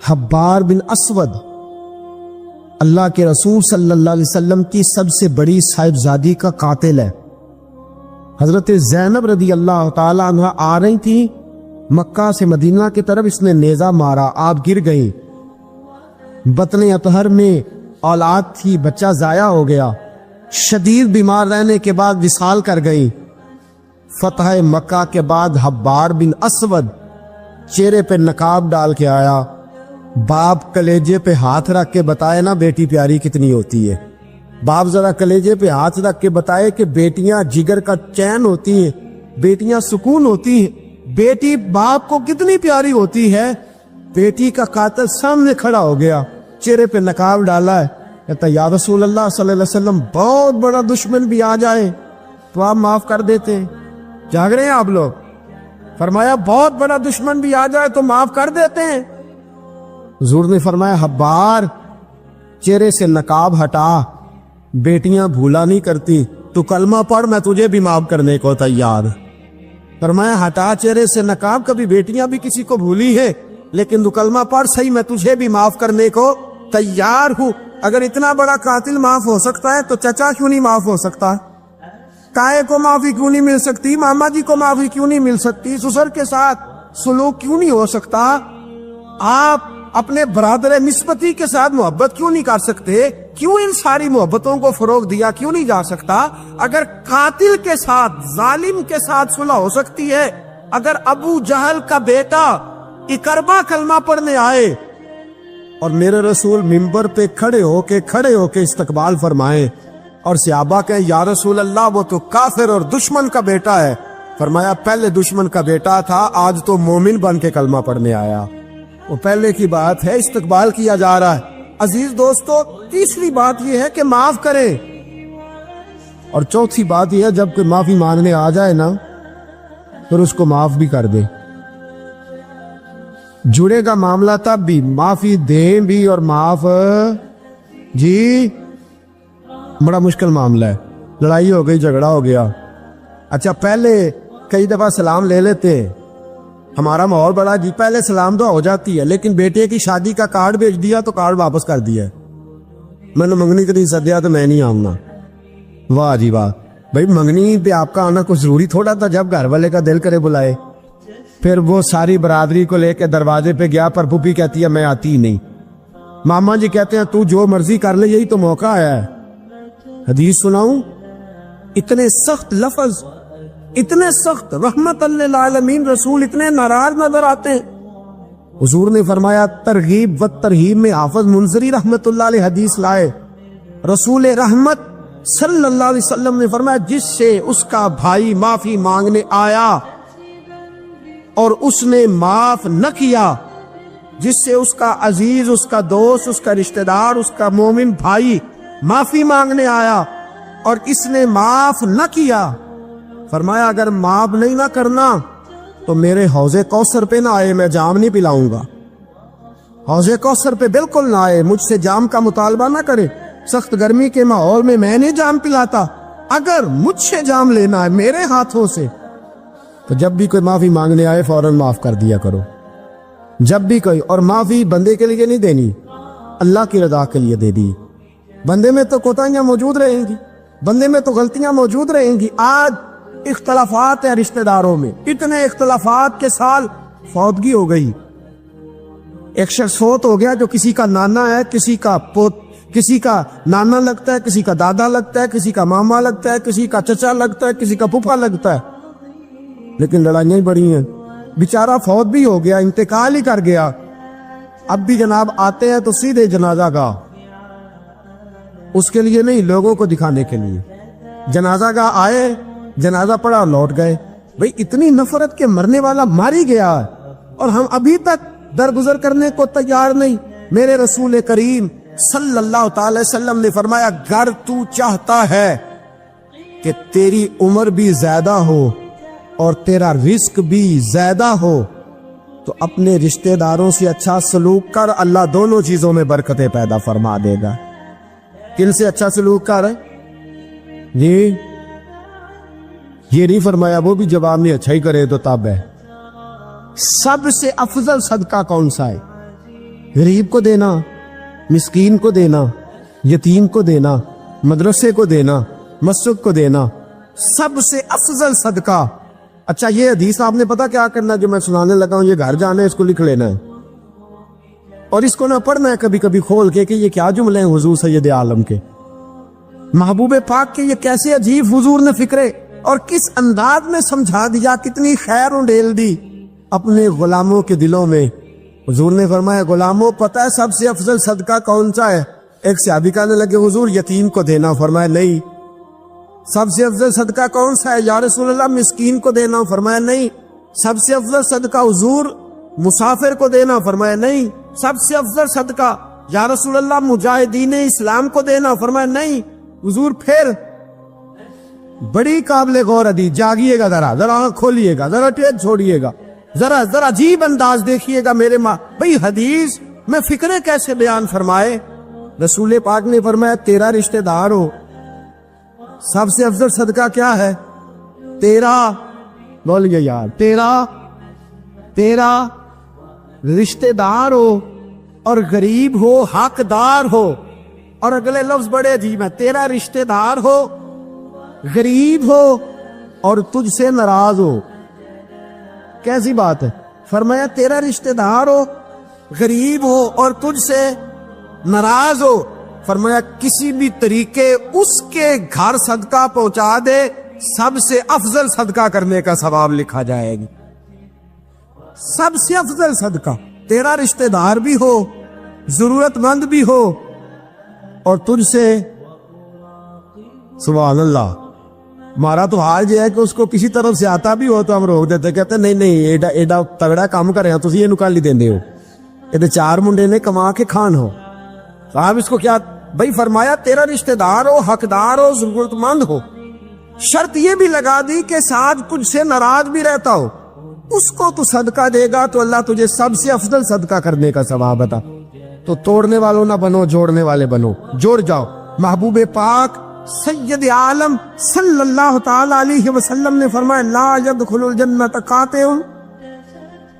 حبار بن اسود اللہ کے رسول صلی اللہ علیہ وسلم کی سب سے بڑی صاحبزادی کا قاتل ہے۔ حضرت زینب رضی اللہ تعالی عنہ آ رہی تھی مکہ سے مدینہ کی طرف، اس نے نیزہ مارا، آپ گر گئی۔ بطن اطہر میں اولاد تھی، بچہ ضائع ہو گیا، شدید بیمار رہنے کے بعد وصال کر گئی۔ فتح مکہ کے بعد حبار بن اسود چہرے پہ نقاب ڈال کے آیا، باپ کلیجے پہ ہاتھ رکھ کے بتائے نا بیٹی پیاری کتنی ہوتی ہے۔ باپ ذرا کلیجے پہ ہاتھ رکھ کے بتائے کہ بیٹیاں جگر کا چین ہوتی ہیں، بیٹیاں سکون ہوتی ہیں، بیٹی باپ کو کتنی پیاری ہوتی ہے۔ بیٹی کا قاتل سامنے کھڑا ہو گیا، چہرے پہ نقاب ڈالا ہے، کہتا یا رسول اللہ صلی اللہ علیہ وسلم بہت بڑا دشمن بھی آ جائے تو آپ معاف کر دیتے ہیں۔ جاگ رہے ہیں آپ لوگ؟ فرمایا بہت بڑا دشمن بھی آ جائے تو معاف کر دیتے ہیں۔ حضور نے فرمایا حبار چہرے سے نقاب ہٹا، بیٹیاں بھولا نہیں کرتی، تو کلمہ پڑھ میں تجھے بھی معاف کرنے کو تیار۔ فرمایا ہٹا چہرے سے نقاب، کبھی بیٹیاں بھی کسی کو بھولی ہے لیکن تو کلمہ پڑھ صحیح، میں تجھے بھی معاف کرنے کو تیار ہوں۔ اگر اتنا بڑا قاتل معاف ہو سکتا ہے تو چچا کیوں نہیں معاف ہو سکتا؟ تائے کو معافی کیوں نہیں مل سکتی؟ ماما جی کو معافی کیوں نہیں مل سکتی؟ سسر کے ساتھ سلوک کیوں نہیں ہو سکتا؟ آپ اپنے برادر نسبتی کے ساتھ محبت کیوں نہیں کر سکتے؟ کیوں ان ساری محبتوں کو فروغ دیا کیوں نہیں جا سکتا؟ اگر قاتل کے ساتھ، ظالم کے ساتھ صلح ہو سکتی ہے، اگر ابو جہل کا بیٹا اکربا کلمہ پڑھنے آئے اور میرے رسول منبر پہ کھڑے ہو کے استقبال فرمائے اور صحابہ کہیں یا رسول اللہ وہ تو کافر اور دشمن کا بیٹا ہے، فرمایا پہلے دشمن کا بیٹا تھا، آج تو مومن بن کے کلمہ پڑھنے آیا۔ وہ پہلے کی بات ہے، استقبال کیا جا رہا ہے۔ عزیز دوستو، تیسری بات یہ ہے کہ معاف کریں، اور چوتھی بات یہ ہے جب کوئی معافی مانگنے آ جائے نا پھر اس کو معاف بھی کر دے۔ جڑے گا معاملہ تب بھی، معافی دیں بھی اور معاف جی بڑا مشکل معاملہ ہے۔ لڑائی ہو گئی، جھگڑا ہو گیا، اچھا پہلے کئی دفعہ سلام لے لیتے، ہمارا ماحول بڑا جی پہلے سلام دعا ہو جاتی ہے، لیکن بیٹے کی شادی کا کارڈ بھیج دیا تو کارڈ واپس کر دیا، میں نے منگنی کے نہیں سدیا تو میں نہیں آؤں گا۔ واہ جی واہ، بھائی منگنی پہ آپ کا آنا کچھ ضروری تھوڑا تھا، جب گھر والے کا دل کرے بلائے۔ پھر وہ ساری برادری کو لے کے دروازے پہ گیا، پر پھوپھی کہتی ہے میں آتی ہی نہیں، ماما جی کہتے ہیں تو جو مرضی کر لے، یہی تو موقع آیا ہے۔ حدیث سناؤں، اتنے سخت لفظ، اتنے سخت، رحمت للعالمین رسول اتنے ناراض نظر آتے ہیں۔ حضور نے فرمایا ترغیب و ترہیب میں حافظ منذری رحمت اللہ علیہ حدیث لائے، رسول رحمت صلی اللہ علیہ وسلم نے فرمایا جس سے اس کا بھائی معافی مانگنے آیا اور اس نے معاف نہ کیا، جس سے اس کا عزیز، اس کا دوست، اس کا رشتہ دار، اس کا مومن بھائی معافی مانگنے آیا اور اس نے معاف نہ کیا، فرمایا اگر معاف نہیں نہ کرنا تو میرے حوض کوثر پہ نہ آئے، میں جام نہیں پلاؤں گا۔ حوض کوثر پہ بالکل نہ آئے، مجھ سے جام کا مطالبہ نہ کرے، سخت گرمی کے ماحول میں میں نہیں جام پلاتا، اگر مجھ سے جام لینا ہے میرے ہاتھوں سے تو جب بھی کوئی معافی مانگنے آئے فوراً معاف کر دیا کرو، جب بھی کوئی۔ اور معافی بندے کے لیے نہیں دینی، اللہ کی رضا کے لیے دے دی۔ بندے میں تو کوتاہیاں موجود رہیں گی، بندے میں تو غلطیاں موجود رہیں گی۔ آج اختلافات ہیں رشتہ داروں میں، اتنے اختلافات کے سال فوتگی ہو گئی، ایک شخص فوت ہو گیا جو کسی کا نانا ہے، کسی کا پوت، کسی کا نانا لگتا ہے، کسی کا دادا لگتا ہے، کسی کا ماما لگتا ہے، کسی کا چچا لگتا ہے، کسی کا پھپھا لگتا ہے، لیکن لڑائیاں ہی بڑی ہیں۔ بیچارہ فوت بھی ہو گیا، انتقال ہی کر گیا، اب بھی جناب آتے ہیں تو سیدھے جنازہ گاہ، اس کے لیے نہیں، لوگوں کو دکھانے کے لیے۔ جنازہ گاہ آئے، جنازہ پڑا اور لوٹ گئے۔ بھئی اتنی نفرت کے مرنے والا ماری گیا ہے اور ہم ابھی تک درگزر کرنے کو تیار نہیں۔ میرے رسول کریم صلی اللہ تعالی وسلم نے فرمایا اگر تو چاہتا ہے کہ تیری عمر بھی زیادہ ہو اور تیرا رزق بھی زیادہ ہو تو اپنے رشتہ داروں سے اچھا سلوک کر، اللہ دونوں چیزوں میں برکتیں پیدا فرما دے گا۔ کن سے اچھا سلوک کر ہے جی؟ یہ نہیں فرمایا وہ بھی جواب نہیں اچھا ہی کرے تو تب ہے۔ سب سے افضل صدقہ کون سا ہے؟ غریب کو دینا، مسکین کو دینا، یتیم کو دینا، مدرسے کو دینا، مسجد کو دینا، سب سے افضل صدقہ۔ اچھا یہ حدیث آپ نے پتا کیا کرنا جو میں سنانے لگا ہوں، یہ گھر جانا ہے، اس کو لکھ لینا ہے اور اس کو نہ پڑھنا ہے کبھی کبھی کھول کے کہ یہ کیا جملے ہیں حضور سید عالم کے، محبوب پاک کے، یہ کیسے عجیب حضور نے فکرے اور کس انداز میں سمجھا دیا، کتنی خیر انڈیل دی اپنے غلاموں کے دلوں میں۔ حضور نے فرمایا غلاموں پتہ ہے سب سے افضل صدقہ کون سا ہے؟ ایک صحابی کہنے لگے حضور یتیم کو دینا، فرمایا نہیں۔ سب سے افضل صدقہ کون سا ہے یا رسول اللہ؟ مسکین کو دینا، فرمایا نہیں۔ سب سے افضل صدقہ حضور مسافر کو دینا، فرمایا نہیں۔ سب سے افضل صدقہ یا رسول اللہ مجاہدین اسلام کو دینا، فرمایا نہیں۔ حضور پھر بڑی قابل غور حدیث، جاگیے گا ذرا آنکھ کھولیے گا، ذرا ٹیک چھوڑیے گا، ذرا عجیب انداز دیکھیے گا میرے ماں بھئی حدیث میں فکرے کیسے بیان فرمائے۔ رسول پاک نے فرمایا تیرا رشتہ دار ہو، سب سے افضل صدقہ کیا ہے؟ تیرا، بولیے یار، تیرا رشتہ دار ہو اور غریب ہو، حقدار ہو، اور اگلے لفظ بڑے عجیب ہیں، تیرا رشتہ دار ہو، غریب ہو اور تجھ سے ناراض ہو۔ کیسی بات ہے؟ فرمایا تیرا رشتہ دار ہو، غریب ہو اور تجھ سے ناراض ہو، فرمایا کسی بھی طریقے اس کے گھر صدقہ پہنچا دے، سب سے افضل صدقہ کرنے کا ثواب لکھا جائے گا۔ سب سے افضل صدقہ، تیرا رشتہ دار بھی ہو، ضرورت مند بھی ہو اور تجھ سے، سبحان اللہ، ہمارا تو حال یہ ہے کہ اس کو کسی طرف سے آتا بھی ہو تو ہم روک دیتے، کہتے ہیں نہیں ایڈا تگڑا کام کرے تسی یہ نکالی دیندے ہو، یہ چار منڈے نے کما کے کھان ہو، صاحب اس کو کیا بھائی؟ فرمایا تیرا رشتہ دار ہو، حقدار ہو، ضرورت مند ہو، شرط یہ بھی لگا دی کہ ساتھ کچھ سے ناراض بھی رہتا ہو، اس کو تو صدقہ دے گا تو اللہ تجھے سب سے افضل صدقہ کرنے کا ثواب عطا۔ تو توڑنے والوں نہ بنو، جوڑنے والے بنو، جوڑ جاؤ۔ محبوب پاک سید عالم صلی اللہ تعالی علیہ وسلم نے فرمایا لا يدخل الجنت قاطع،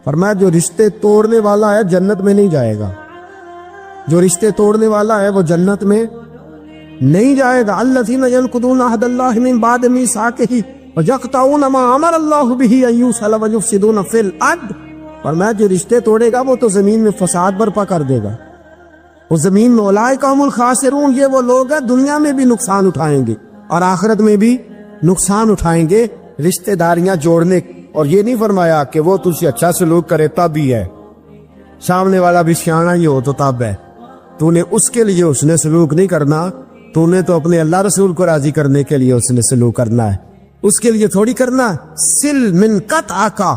فرمایا جو رشتے توڑنے والا ہے جنت میں نہیں جائے گا، جو رشتے توڑنے والا ہے وہ جنت میں نہیں جائے گا۔ الذین ینقضون عہد اللہ من بعد میثاقہ ویقطعون ما امر اللہ بہ ان یوصل ویفسدون فی الارض، فرمایا جو رشتے توڑے گا وہ تو زمین میں فساد برپا کر دے گا، وہ زمین میں اولئک هم الخاسرون، یہ وہ لوگ ہیں دنیا میں بھی نقصان اٹھائیں گے اور آخرت میں بھی نقصان اٹھائیں گے رشتہ داریاں جوڑنے۔ اور یہ نہیں فرمایا کہ وہ تجھ سے اچھا سلوک کرے تب ہی ہے، سامنے والا بھی سیاںا ہی ہو تو تب ہے، تو نے اس کے لیے اس نے سلوک نہیں کرنا، تو نے تو اپنے اللہ رسول کو راضی کرنے کے لیے اس نے سلوک کرنا ہے، اس کے لیے تھوڑی کرنا۔ سل من قطع کا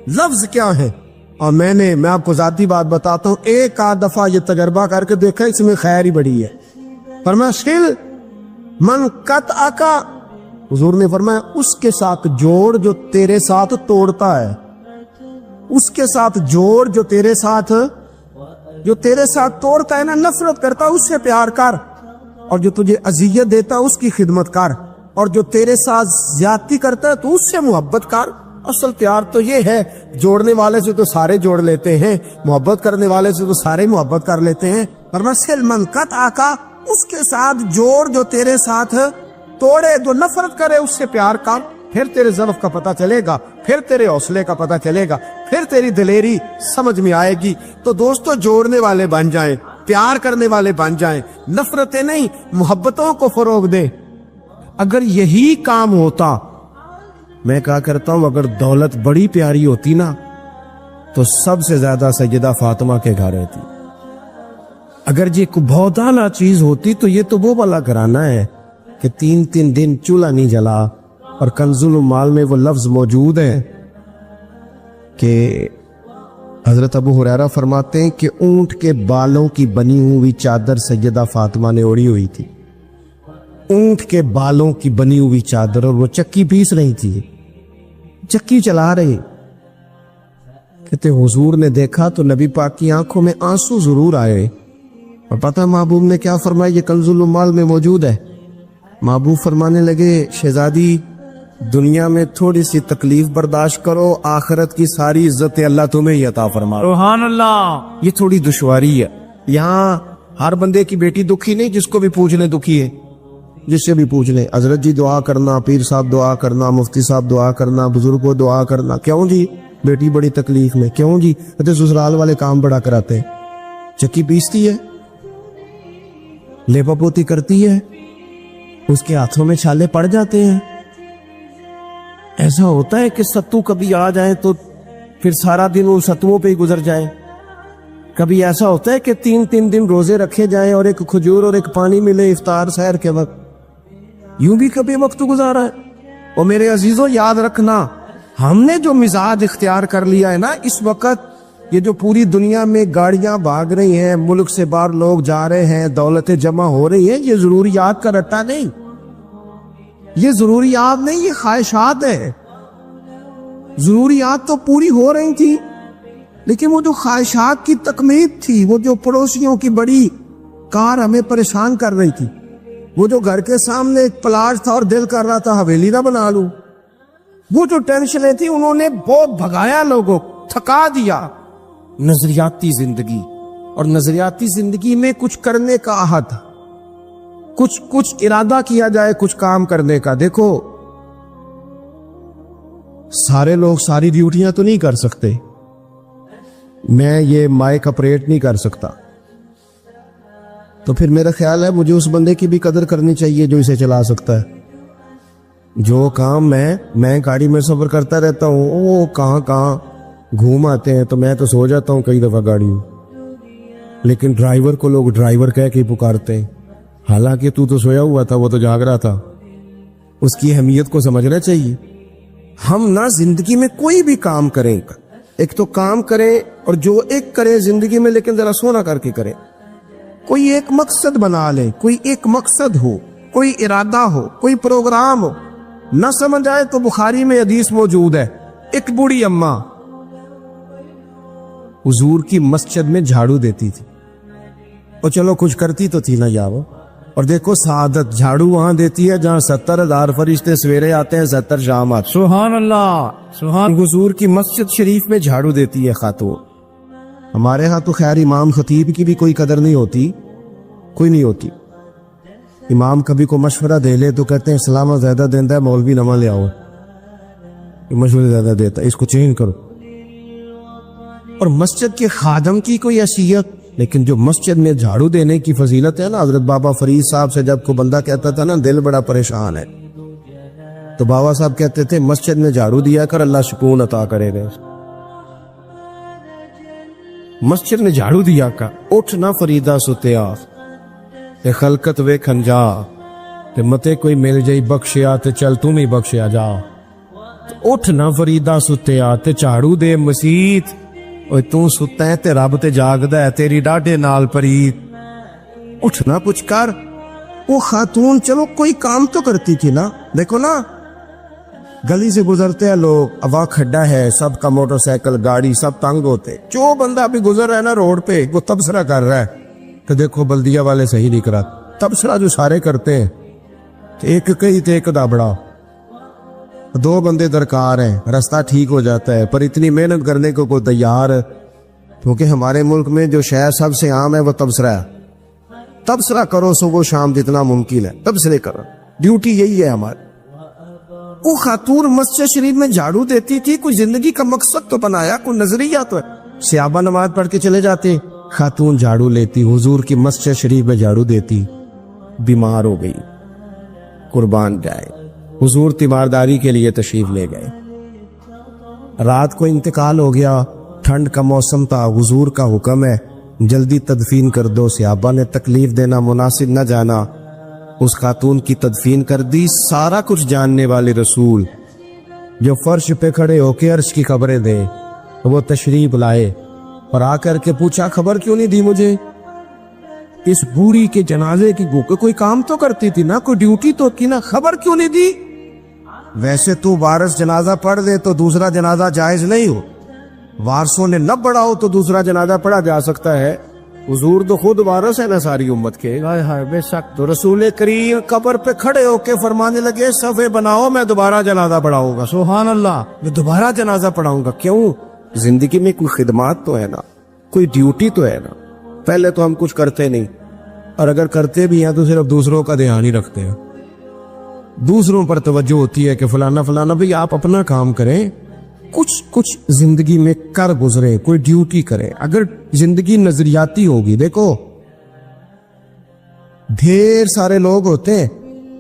لفظ کیا ہے؟ اور میں آپ کو ذاتی بات بتاتا ہوں، ایک آدھ دفعہ یہ تجربہ کر کے دیکھا، اس میں خیر ہی بڑی ہے۔ فرمایا سل من قطع کا، حضور نے فرمایا اس کے ساتھ جوڑ جو تیرے ساتھ توڑتا ہے، اس کے ساتھ جوڑ جو تیرے ساتھ توڑتا ہے نا، نفرت کرتا اس سے پیار کر، اور جو تجھے اذیت دیتا اس کی خدمت کر، اور جو تیرے ساتھ زیادتی کرتا ہے تو اس سے محبت کر۔ اصل پیار تو یہ ہے، جوڑنے والے سے تو سارے جوڑ لیتے ہیں، محبت کرنے والے سے تو سارے محبت کر لیتے ہیں۔ فرمایا سل من قطع کا، اس کے ساتھ جوڑ جو تیرے ساتھ توڑے، جو نفرت کرے اس سے پیار کر، پھر تیرے ضعف کا پتہ چلے گا، پھر تیرے حوصلے کا پتہ چلے گا، پھر تیری دلیری سمجھ میں آئے گی۔ تو دوستو جوڑنے والے بن جائیں، پیار کرنے والے بن جائیں، نفرتیں نہیں محبتوں کو فروغ دیں۔ اگر یہی کام ہوتا، میں کہا کرتا ہوں اگر دولت بڑی پیاری ہوتی نا تو سب سے زیادہ سیدہ فاطمہ کے گھر رہتی۔ اگر یہ بہت اعلیٰ چیز ہوتی تو یہ تو وہ والا گھرانہ ہے کہ 3 دن چولہا نہیں جلا، اور کنز المال میں وہ لفظ موجود ہے کہ حضرت ابو ہریرہ فرماتے ہیں کہ اونٹ کے بالوں کی بنی ہوئی چادر سیدہ فاطمہ نے اوڑھی ہوئی تھی، اونٹ کے بالوں کی بنی ہوئی چادر، اور وہ چکی پیس رہی تھی، چکی چلا رہی۔ کہتے حضور نے دیکھا تو نبی پاک کی آنکھوں میں آنسو ضرور آئے، اور پتہ محبوب نے کیا فرمایا؟ یہ کنز المال میں موجود ہے۔ محبوب فرمانے لگے شہزادی دنیا میں تھوڑی سی تکلیف برداشت کرو، آخرت کی ساری عزتیں اللہ تمہیں ہی عطا فرما۔ سبحان اللہ۔ یہ تھوڑی دشواری ہے، یہاں ہر بندے کی بیٹی دکھی نہیں، جس کو بھی پوچھ لیں دکھی ہے، جس سے بھی پوچھ لیں حضرت جی دعا کرنا، پیر صاحب دعا کرنا، مفتی صاحب دعا کرنا، بزرگ کو دعا کرنا، کیوں جی بیٹی بڑی تکلیف میں، کیوں جی سسرال والے کام بڑا کراتے ہیں، چکی پیستی ہے، لیپا پوتی کرتی ہے، اس کے ہاتھوں میں چھالے پڑ جاتے ہیں۔ ایسا ہوتا ہے کہ ستو کبھی آ جائیں تو پھر سارا دن ان ستوؤں پہ ہی گزر جائے، کبھی ایسا ہوتا ہے کہ 3 دن روزے رکھے جائیں اور ایک کھجور اور ایک پانی ملے افطار سحر کے وقت، یوں بھی کبھی وقت گزارا ہے۔ اور میرے عزیزوں یاد رکھنا، ہم نے جو مزاج اختیار کر لیا ہے نا اس وقت، یہ جو پوری دنیا میں گاڑیاں بھاگ رہی ہیں، ملک سے باہر لوگ جا رہے ہیں، دولتیں جمع ہو رہی ہیں، یہ ضروریات کا رٹا نہیں، یہ ضروریات نہیں، یہ خواہشات ہے۔ ضروریات تو پوری ہو رہی تھی، لیکن وہ جو خواہشات کی تکمیل تھی، وہ جو پڑوسیوں کی بڑی کار ہمیں پریشان کر رہی تھی، وہ جو گھر کے سامنے ایک پلاٹ تھا اور دل کر رہا تھا حویلی نہ بنا لوں، وہ جو ٹینشنیں تھی، انہوں نے بہت بھگایا، لوگوں تھکا دیا۔ نظریاتی زندگی، اور نظریاتی زندگی میں کچھ کرنے کا عہد، کچھ ارادہ کیا جائے کچھ کام کرنے کا۔ دیکھو سارے لوگ ساری ڈیوٹیاں تو نہیں کر سکتے، میں یہ مائک اپریٹ نہیں کر سکتا، تو پھر میرا خیال ہے مجھے اس بندے کی بھی قدر کرنی چاہیے جو اسے چلا سکتا ہے۔ جو کام میں گاڑی میں سفر کرتا رہتا ہوں، وہ کہاں گھوم آتے ہیں، تو میں تو سو جاتا ہوں کئی دفعہ گاڑی میں، لیکن ڈرائیور کو لوگ ڈرائیور کہہ کے پکارتے ہیں، حالانکہ تو سویا ہوا تھا، وہ تو جاگ رہا تھا۔ اس کی اہمیت کو سمجھنا چاہیے۔ ہم نہ زندگی میں کوئی بھی کام کریں، ایک تو کام کریں، اور جو ایک کرے زندگی میں لیکن ذرا سونا کر کے کرے، کوئی ایک مقصد بنا لے، کوئی ایک مقصد ہو، کوئی ارادہ ہو، کوئی پروگرام ہو۔ نہ سمجھ آئے تو بخاری میں حدیث موجود ہے، ایک بوڑھی اماں حضور کی مسجد میں جھاڑو دیتی تھی، اور چلو کچھ کرتی تو تھی نا یار، اور دیکھو سعادت جھاڑو وہاں دیتی ہے جہاں 70,000 فرشتے سویرے آتے ہیں، 70 شام آتے ہیں۔ سبحان اللہ، سبحان۔ حضور کی مسجد شریف میں جھاڑو دیتی ہے خاتون۔ ہمارے ہاں تو خیر امام خطیب کی بھی کوئی قدر نہیں ہوتی، کوئی نہیں ہوتی۔ امام کبھی کو مشورہ دے لے تو کہتے ہیں اسلام زیادہ دیتا ہے، مولوی نواں لے آؤ، مشورے زیادہ دیتا ہے، اس کو چینج کرو۔ اور مسجد کے خادم کی کوئی حیثیت، لیکن جو مسجد میں جھاڑو دینے کی فضیلت ہے نا، حضرت بابا فرید صاحب سے جب کو بندہ کہتا تھا نا دل بڑا پریشان ہے، تو بابا صاحب کہتے تھے مسجد میں جھاڑو دیا کر، اللہ سکون عطا کرے گا۔ مسجد میں جھاڑو دیا کر، اٹھ نہ فریدا ستیا تے خلقت ویکھن جا، تے متے کوئی مل جائی بخشیا تے چل تم ہی بخشیا جا۔ اٹھ نہ فریدا ستیا تے جھاڑو دے مسیت، اوے تو ستا ہے تے رب تے جاگدا ہے، تیری ڈاڈے نال پریت۔ اٹھنا کچھ کر۔ وہ خاتون چلو کوئی کام تو کرتی تھی نا، دیکھو نا گلی سے گزرتے ہیں لوگ، اب کھڈا ہے، سب کا موٹر سائیکل گاڑی سب تنگ ہوتے، جو بندہ ابھی گزر رہا ہے نا روڈ پہ وہ تبصرہ کر رہا ہے کہ دیکھو بلدیہ والے صحیح نہیں کرا، تبصرہ جو سارے کرتے ہیں، ایک کئی تے ایک دابڑا، 2 بندے درکار ہیں، راستہ ٹھیک ہو جاتا ہے، پر اتنی محنت کرنے کو کوئی تیار ہے، کیونکہ ہمارے ملک میں جو شے سب سے عام ہے وہ تبصرہ ہے۔ تبصرہ کرو صبح شام جتنا ممکن ہے، تبصرے کرو، ڈیوٹی یہی ہے ہماری۔ وہ خاتون مسجد شریف میں جھاڑو دیتی تھی، کوئی زندگی کا مقصد تو بنایا، کوئی نظریہ تو ہے۔ صحابہ نماز پڑھ کے چلے جاتے، خاتون جھاڑو لیتی، حضور کی مسجد شریف میں جھاڑو دیتی، بیمار ہو گئی، قربان جائے، حضور تیمارداری کے لیے تشریف لے گئے، رات کو انتقال ہو گیا، ٹھنڈ کا موسم تھا، حضور کا حکم ہے جلدی تدفین کر دو، صحابہ نے تکلیف دینا مناسب نہ جانا، اس خاتون کی تدفین کر دی۔ سارا کچھ جاننے والے رسول جو فرش پہ کھڑے ہو کے عرش کی خبریں دے، وہ تشریف لائے اور آ کر کے پوچھا خبر کیوں نہیں دی مجھے؟ اس بوڑھی کے جنازے کی کوئی کام تو کرتی تھی نا، کوئی ڈیوٹی تو کی نا، خبر کیوں نہیں دی؟ ویسے تو وارث جنازہ پڑھ دے تو دوسرا جنازہ جائز نہیں ہو، وارثوں نے نہ پڑھا ہو تو دوسرا جنازہ پڑھا جا سکتا ہے، حضور تو خود وارث ہے نا ساری امت کے. ہائے ہائے بے شک. تو رسول کریم قبر پہ کھڑے ہو کے فرمانے لگے صفے بناؤ میں دوبارہ جنازہ پڑھاؤں گا. سبحان اللہ. میں دوبارہ جنازہ پڑھاؤں گا. کیوں؟ زندگی میں کوئی خدمات تو ہے نا, کوئی ڈیوٹی تو ہے نا. پہلے تو ہم کچھ کرتے نہیں, اور اگر کرتے بھی ہیں تو صرف دوسروں کا دھیان ہی رکھتے ہیں. دوسروں پر توجہ ہوتی ہے کہ فلانا فلانا. بھئی آپ اپنا کام کریں, کچھ زندگی میں کر گزرے, کوئی ڈیوٹی کریں. اگر زندگی نظریاتی ہوگی, دیکھو ڈھیر سارے لوگ ہوتے ہیں,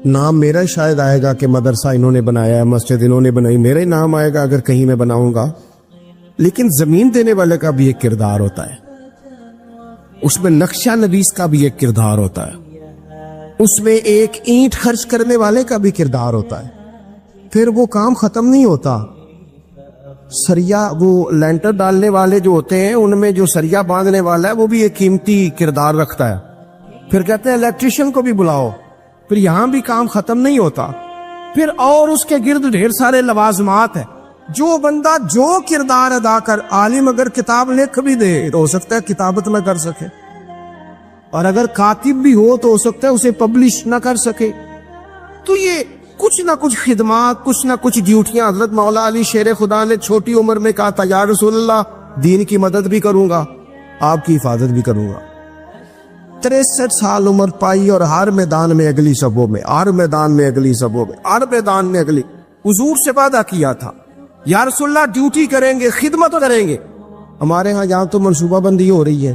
نام میرا شاید آئے گا کہ مدرسہ انہوں نے بنایا ہے, مسجد انہوں نے بنائی, میرا ہی نام آئے گا اگر کہیں میں بناؤں گا. لیکن زمین دینے والے کا بھی ایک کردار ہوتا ہے, اس میں نقشہ نویس کا بھی ایک کردار ہوتا ہے, اس میں ایک اینٹ خرچ کرنے والے کا بھی کردار ہوتا ہے. پھر وہ کام ختم نہیں ہوتا. سریا, وہ لینٹر ڈالنے والے جو ہوتے ہیں ان میں جو سریا باندھنے والا ہے وہ بھی ایک قیمتی کردار رکھتا ہے. پھر کہتے ہیں الیکٹریشین کو بھی بلاؤ. پھر یہاں بھی کام ختم نہیں ہوتا. پھر اور اس کے گرد ڈھیر سارے لوازمات ہیں. جو بندہ جو کردار ادا کر, عالم اگر کتاب لکھ بھی دے تو ہو سکتا ہے کتابت نہ کر سکے, اور اگر کاتب بھی ہو تو ہو سکتا ہے اسے پبلش نہ کر سکے. تو یہ کچھ نہ کچھ خدمات, کچھ نہ کچھ ڈیوٹیاں. حضرت مولا علی شیر خدا نے چھوٹی عمر میں کہا تھا یا رسول اللہ دین کی مدد بھی کروں گا, آپ کی حفاظت بھی کروں گا. 63 سال عمر پائی اور ہر میدان میں اگلی صبوں میں, ہر میدان میں اگلی صبوں میں, ہر میدان میں اگلی. حضور سے وعدہ کیا تھا یا رسول اللہ ڈیوٹی کریں گے, خدمت کریں گے. ہمارے ہاں یہاں تو منصوبہ بندی ہو رہی ہے.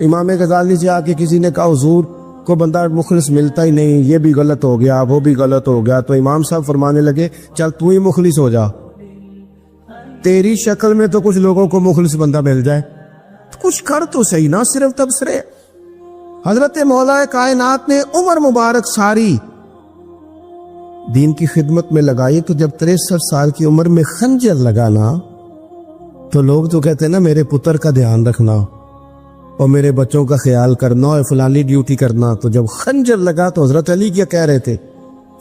امام غزالی سے آ کے کسی نے کہا حضور کو بندہ مخلص ملتا ہی نہیں, یہ بھی غلط ہو گیا, وہ بھی غلط ہو گیا. تو امام صاحب فرمانے لگے چل تو ہی مخلص ہو جا, تیری شکل میں تو کچھ لوگوں کو مخلص بندہ مل جائے, کچھ کر تو صحیح نا, صرف تبصرے. حضرت مولا کائنات نے عمر مبارک ساری دین کی خدمت میں لگائی. تو جب 63 سال کی عمر میں خنجر لگانا تو لوگ تو کہتے ہیں نا میرے پتر کا دھیان رکھنا اور میرے بچوں کا خیال کرنا اور فلانی ڈیوٹی کرنا. تو جب خنجر لگا تو حضرت علی کیا کہہ رہے تھے؟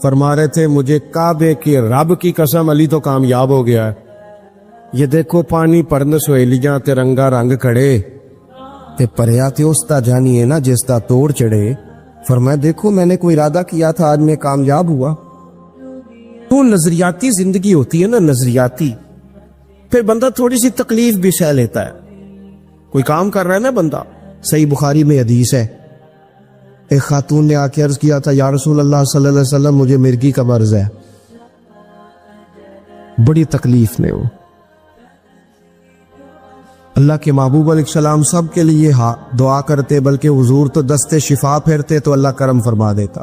فرما رہے تھے مجھے کعبے کے رب کی قسم علی تو کامیاب ہو گیا ہے. یہ دیکھو پانی پرن سہیلیاں تے رنگا رنگ کھڑے تے پریا تے اس تا جانی ہے نا جس تا توڑ چڑھے. فرمایا دیکھو میں نے کوئی ارادہ کیا تھا, آج میں کامیاب ہوا. تو نظریاتی زندگی ہوتی ہے نا, نظریاتی. پھر بندہ تھوڑی سی تکلیف بھی سہ لیتا ہے. کوئی کام کر رہا ہے نا بندہ, صحیح بخاری میں حدیث ہے, ایک خاتون نے آ کے عرض کیا تھا یا رسول اللہ صلی اللہ علیہ وسلم مجھے مرگی کا مرض ہے, بڑی تکلیف میں. وہ اللہ کے محبوب علیہ السلام سب کے لیے دعا کرتے, بلکہ حضور تو دستے شفا پھیرتے تو اللہ کرم فرما دیتا.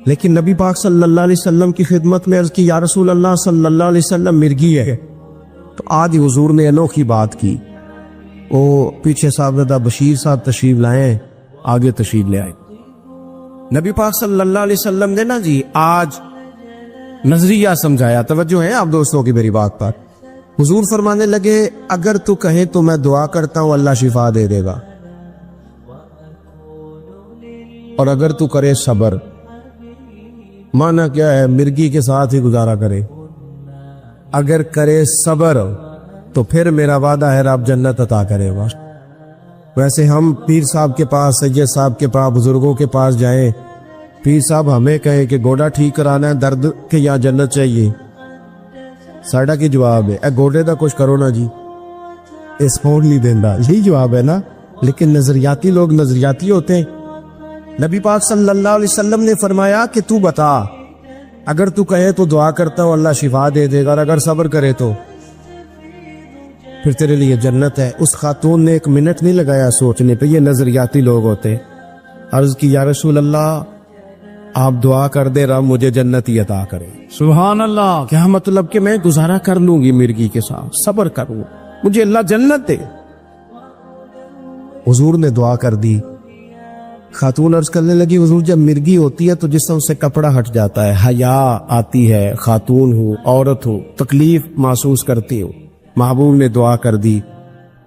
لیکن نبی پاک صلی اللہ علیہ وسلم کی خدمت میں عرض کی یا رسول اللہ صلی اللہ علیہ وسلم مرگی ہے. تو آج حضور نے انوکھی بات کی. وہ پیچھے صاحبزادہ بشیر صاحب تشریف لائیں, آگے تشریف لے آئے. نبی پاک صلی اللہ علیہ وسلم نے نا جی آج نظریہ سمجھایا. توجہ ہے آپ دوستوں کی میری بات پر. حضور فرمانے لگے اگر تو کہے تو میں دعا کرتا ہوں اللہ شفا دے دے گا, اور اگر تو کرے صبر, مانا کیا ہے مرگی کے ساتھ ہی گزارا کرے, اگر کرے صبر تو پھر میرا وعدہ ہے رب جنت عطا کرے گا. ویسے ہم پیر صاحب کے پاس, سید صاحب کے پاس, بزرگوں کے پاس جائیں, پیر صاحب ہمیں کہیں کہ گوڑا ٹھیک کرانا ہے درد کے یا جنت چاہیے, ساڑا کی جواب ہے اے گوڑے دا کچھ کرو نا جی, اس فون نہیں دینا, یہی جواب ہے نا. لیکن نظریاتی لوگ نظریاتی ہوتے ہیں. نبی پاک صلی اللہ علیہ وسلم نے فرمایا کہ تو بتا, اگر تو کہے تو دعا کرتا ہوں اللہ شفا دے دے گا, اور اگر صبر کرے تو پھر تیرے لیے جنت ہے. اس خاتون نے 1 منٹ نہیں لگایا سوچنے پہ, یہ نظریاتی لوگ ہوتے. عرض کی یا رسول اللہ آپ دعا کر دے رب مجھے جنت ہی عطا کرے. سبحان اللہ. کیا مطلب کہ میں گزارا کر لوں گی مرگی کے ساتھ, صبر کروں, مجھے اللہ جنت دے. حضور نے دعا کر دی. خاتون عرض کرنے لگی حضور جب مرگی ہوتی ہے تو جسم سے کپڑا ہٹ جاتا ہے, حیا آتی ہے, خاتون ہو عورت ہو, تکلیف محسوس کرتی ہو. محبوب نے دعا کر دی.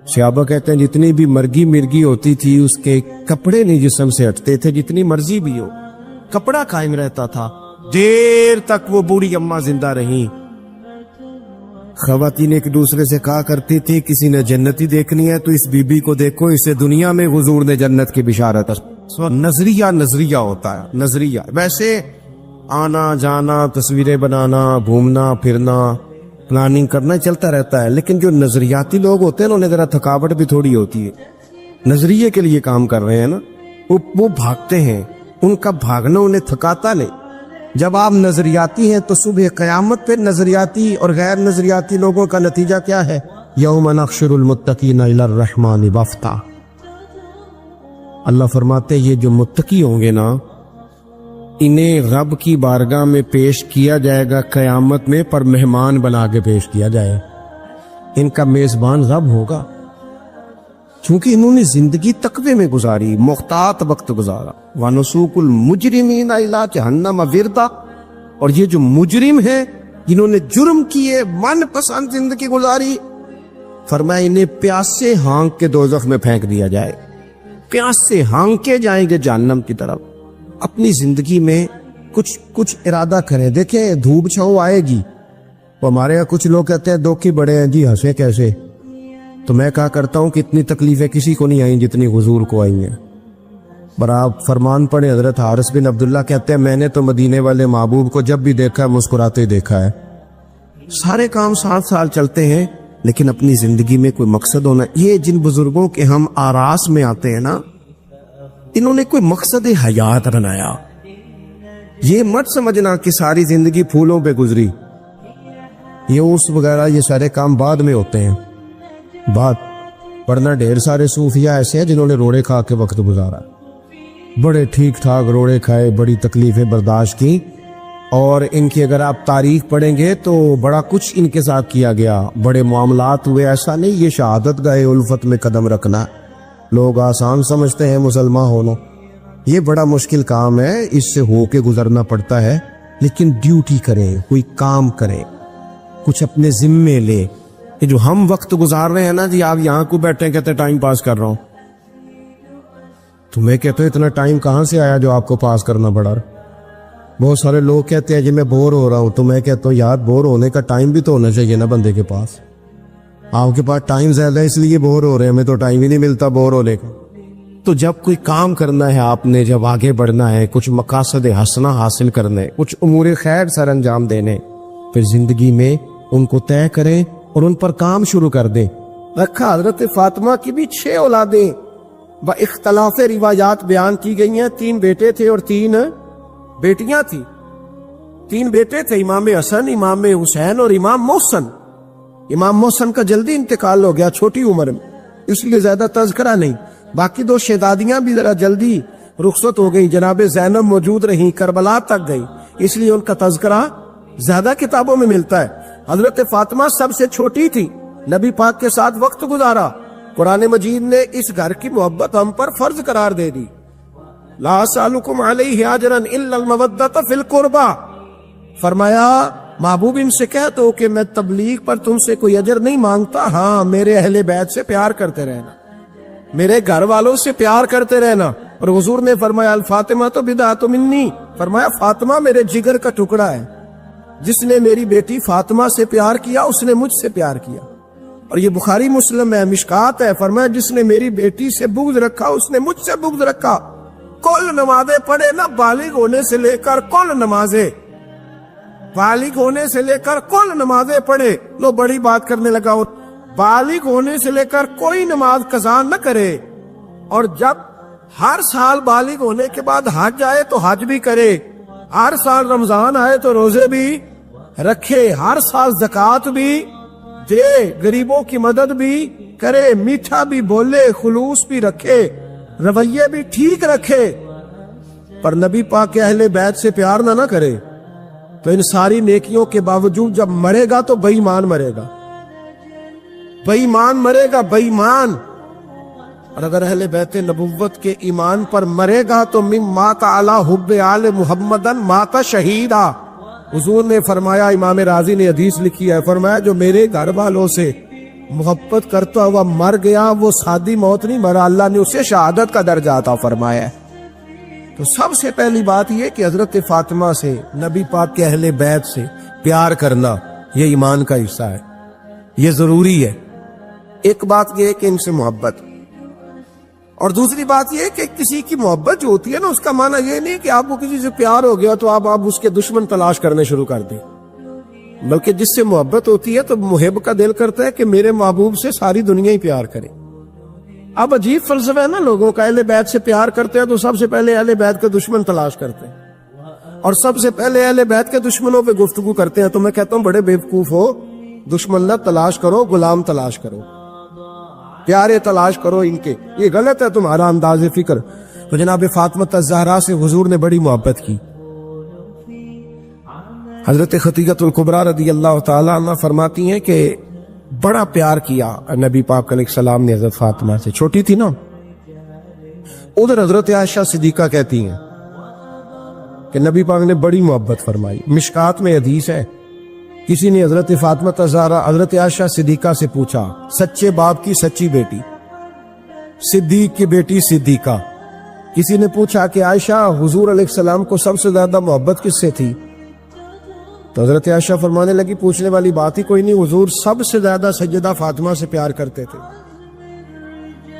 صحابہ کہتے ہیں جتنی بھی مرگی ہوتی تھی اس کے کپڑے نہیں جسم سے ہٹتے تھے, جتنی مرضی بھی ہو کپڑا قائم رہتا تھا. دیر تک وہ بوڑھی اماں زندہ رہیں. خواتین ایک دوسرے سے کہا کرتی تھی کسی نے جنتی دیکھنی ہے تو اس بی بی کو دیکھو، اسے دنیا میں حضور نے جنت کی بشارت۔ نظریہ ہوتا ہے، نظریہ۔ ویسے آنا جانا، تصویریں بنانا، گھومنا پھرنا، پلاننگ کرنا چلتا رہتا ہے، لیکن جو نظریاتی لوگ ہوتے ہیں انہیں ذرا تھکاوٹ بھی تھوڑی ہوتی ہے۔ نظریے کے لیے کام کر رہے ہیں نا، وہ بھاگتے ہیں، ان کا بھاگنا انہیں تھکاتا نہیں۔ جب آپ نظریاتی ہیں تو صبح قیامت پہ نظریاتی اور غیر نظریاتی لوگوں کا نتیجہ کیا ہے؟ یوم نحشر المتقین الی الرحمن وفدا۔ اللہ فرماتے یہ جو متقی ہوں گے نا، انہیں رب کی بارگاہ میں پیش کیا جائے گا قیامت میں، پر مہمان بنا کے پیش کیا جائے، ان کا میزبان رب ہوگا، چونکہ انہوں نے زندگی تقوی میں گزاری، محتاط وقت گزارا۔ وَنُسُوقُ الْمُجْرِمِينَ إِلَىٰ جَهَنَّمَ وِرْدًا، اور یہ جو مجرم ہیں جنہوں نے جرم کیے، من پسند زندگی گزاری، فرمایا انہیں پیاس سے ہانک کے دوزخ میں پھینک دیا جائے، پیاس سے ہانکے جائیں گے جہنم کی طرف۔ اپنی زندگی میں کچھ ارادہ کریں، دیکھیں دھوپ چھاؤں آئے گی۔ وہ ہمارے یہاں کچھ لوگ کہتے ہیں دوکھی بڑے ہیں جی، ہنسے کیسے؟ تو میں کہا کرتا ہوں کہ اتنی تکلیفیں کسی کو نہیں آئیں جتنی حضور کو آئی ہیں۔ پر آپ فرمان پڑھیں، حضرت حارث بن عبداللہ کہتے ہیں میں نے تو مدینے والے محبوب کو جب بھی دیکھا ہے مسکراتے دیکھا ہے۔ سارے کام 7 سال چلتے ہیں، لیکن اپنی زندگی میں کوئی مقصد ہونا۔ یہ جن بزرگوں کے ہم آراس میں آتے ہیں نا، انہوں نے کوئی مقصد حیات بنایا۔ یہ مت سمجھنا کہ ساری زندگی پھولوں پہ گزری، یہ اس وغیرہ یہ سارے کام بعد میں ہوتے ہیں، ورنہ ڈھیر سارے صوفیہ ایسے ہیں جنہوں نے روڑے کھا کے وقت گزارا، بڑے ٹھیک ٹھاک روڑے کھائے، بڑی تکلیفیں برداشت کی، اور ان کی اگر آپ تاریخ پڑھیں گے تو بڑا کچھ ان کے ساتھ کیا گیا، بڑے معاملات ہوئے۔ ایسا نہیں یہ شہادت گاہ الفت میں قدم رکھنا لوگ آسان سمجھتے ہیں مسلمان ہونا، یہ بڑا مشکل کام ہے، اس سے ہو کے گزرنا پڑتا ہے، لیکن ڈیوٹی کریں، کوئی کام کریں، کچھ اپنے ذمے لے۔ کہ جو ہم وقت گزار رہے ہیں نا جی، آپ یہاں کو بیٹھے کہتے ٹائم پاس کر رہا ہوں، تو میں کہتا ہوں اتنا ٹائم کہاں سے آیا جو آپ کو پاس کرنا پڑا؟ بہت سارے لوگ کہتے ہیں جی میں بور ہو رہا ہوں، تو میں کہتا ہوں یار بور ہونے کا ٹائم بھی تو ہونا چاہیے نا بندے کے پاس۔ آپ کے پاس ٹائم زیادہ ہے اس لیے بور ہو رہے ہیں، ہمیں تو ٹائم ہی نہیں ملتا بور ہونے کا۔ تو جب کوئی کام کرنا ہے آپ نے، جب آگے بڑھنا ہے، کچھ مقاصد حسنہ حاصل کرنے، کچھ امور خیر سر انجام دینے، پھر زندگی میں ان کو طے کریں اور ان پر کام شروع کر دیں۔ رکھا حضرت فاطمہ کی بھی 6 اولادیں با اختلاف روایات بیان کی گئی ہیں، 3 بیٹے تھے اور 3 بیٹیاں تھیں۔ 3 بیٹے تھے، امام حسن، امام حسین اور امام محسن۔ امام محسن کا جلدی انتقال ہو گیا چھوٹی عمر میں، اس لیے زیادہ تذکرہ نہیں۔ باقی 2 شہزادیاں بھی ذرا جلدی رخصت ہو گئی، جناب زینب موجود رہیں، کربلا تک گئی، اس لیے ان کا تذکرہ زیادہ کتابوں میں ملتا ہے۔ حضرت فاطمہ سب سے چھوٹی تھی، نبی پاک کے ساتھ وقت گزارا، قرآن مجید نے اس گھر کی محبت ہم پر فرض قرار دے دی۔ لا اسألکم علیہ اجرا الا المودۃ فی القربى، فرمایا محبوب ان سے کہہ دو کہ میں تبلیغ پر تم سے کوئی اجر نہیں مانگتا، ہاں میرے اہل بیت سے پیار کرتے رہنا، میرے گھر والوں سے پیار کرتے رہنا۔ اور حضور نے فرمایا الفاطمہ تو بدعۃ منی، فرمایا فاطمہ میرے جگر کا ٹکڑا ہے، جس نے میری بیٹی فاطمہ سے پیار کیا اس نے مجھ سے پیار کیا۔ اور یہ بخاری مسلم ہے، مشکات ہے، فرمایا جس نے میری بیٹی سے بغض رکھا اس نے مجھ سے بغض رکھا۔ کل نمازیں پڑھے نا، بالغ ہونے سے لے کر کل نمازیں، بالغ ہونے سے لے کر کل نمازیں پڑھے۔ لو بڑی بات کرنے لگا، اور بالغ ہونے سے لے کر کوئی نماز قضا نہ کرے، اور جب ہر سال بالغ ہونے کے بعد حج آئے تو حج بھی کرے، ہر سال رمضان آئے تو روزے بھی رکھے، ہر سال زکوٰۃ بھی دے، غریبوں کی مدد بھی کرے، میٹھا بھی بولے، خلوص بھی رکھے، رویے بھی ٹھیک رکھے، پر نبی پاک کے اہل بیت سے پیار نہ کرے تو ان ساری نیکیوں کے باوجود جب مرے گا تو بے ایمان مرے گا، بے ایمان مرے گا، بے ایمان۔ اور اگر اہل بیت نبوت کے ایمان پر مرے گا تو من مات علی حب آل محمدن مات شہیدا۔ حضور نے فرمایا، امام رازی نے حدیث لکھی ہے، فرمایا جو میرے گھر والوں سے محبت کرتا ہوا مر گیا وہ سادی موت نہیں مرا، اللہ نے اسے شہادت کا درجہ عطا فرمایا ہے۔ تو سب سے پہلی بات یہ کہ حضرت فاطمہ سے، نبی پاک کے اہل بیت سے پیار کرنا، یہ ایمان کا حصہ ہے۔ یہ ضروری ہے. ایک بات یہ ہے کہ ان سے محبت، اور دوسری بات یہ ہے کہ کسی کی محبت جو ہوتی ہے نا، اس کا معنی یہ نہیں کہ آپ کو کسی سے پیار ہو گیا تو آپ اس کے دشمن تلاش کرنے شروع کر دیں، بلکہ جس سے محبت ہوتی ہے تو محب کا دل کرتا ہے کہ میرے محبوب سے ساری دنیا ہی پیار کرے. اب عجیب فلسفہ ہے نا لوگوں کا، اہل بیت سے پیار کرتے ہیں تو سب سے پہلے اہل بیت کے دشمن تلاش کرتے ہیں، اور سب سے پہلے اہل بیت کے دشمنوں پہ گفتگو کرتے ہیں. تو میں کہتا ہوں بڑے بیوقوف ہو، دشمن نہ تلاش کرو، غلام تلاش کرو، پیارے تلاش کرو ان کے. یہ غلط ہے تمہارا انداز فکر. تو جناب فاطمہ الزہرا سے حضور نے بڑی محبت کی. حضرت خدیجہ الکبریٰ رضی اللہ تعالی عنہ فرماتی ہیں کہ بڑا پیار کیا نبی پاک علیہ السلام نے حضرت فاطمہ سے. چھوٹی تھی نا. ادھر حضرت عائشہ صدیقہ کہتی ہیں کہ نبی پاک نے بڑی محبت فرمائی. مشکات میں حدیث ہے، کسی نے حضرت فاطمہ الزہرا حضرت عائشہ صدیقہ سے پوچھا، سچے باپ کی سچی بیٹی، صدیق کی بیٹی صدیقہ. کسی نے پوچھا کہ عائشہ حضور علیہ السلام کو سب سے زیادہ محبت کس سے تھی؟ تو حضرت عائشہ فرمانے لگی پوچھنے والی بات ہی کوئی نہیں، حضور سب سے زیادہ سیدہ فاطمہ سے پیار کرتے تھے.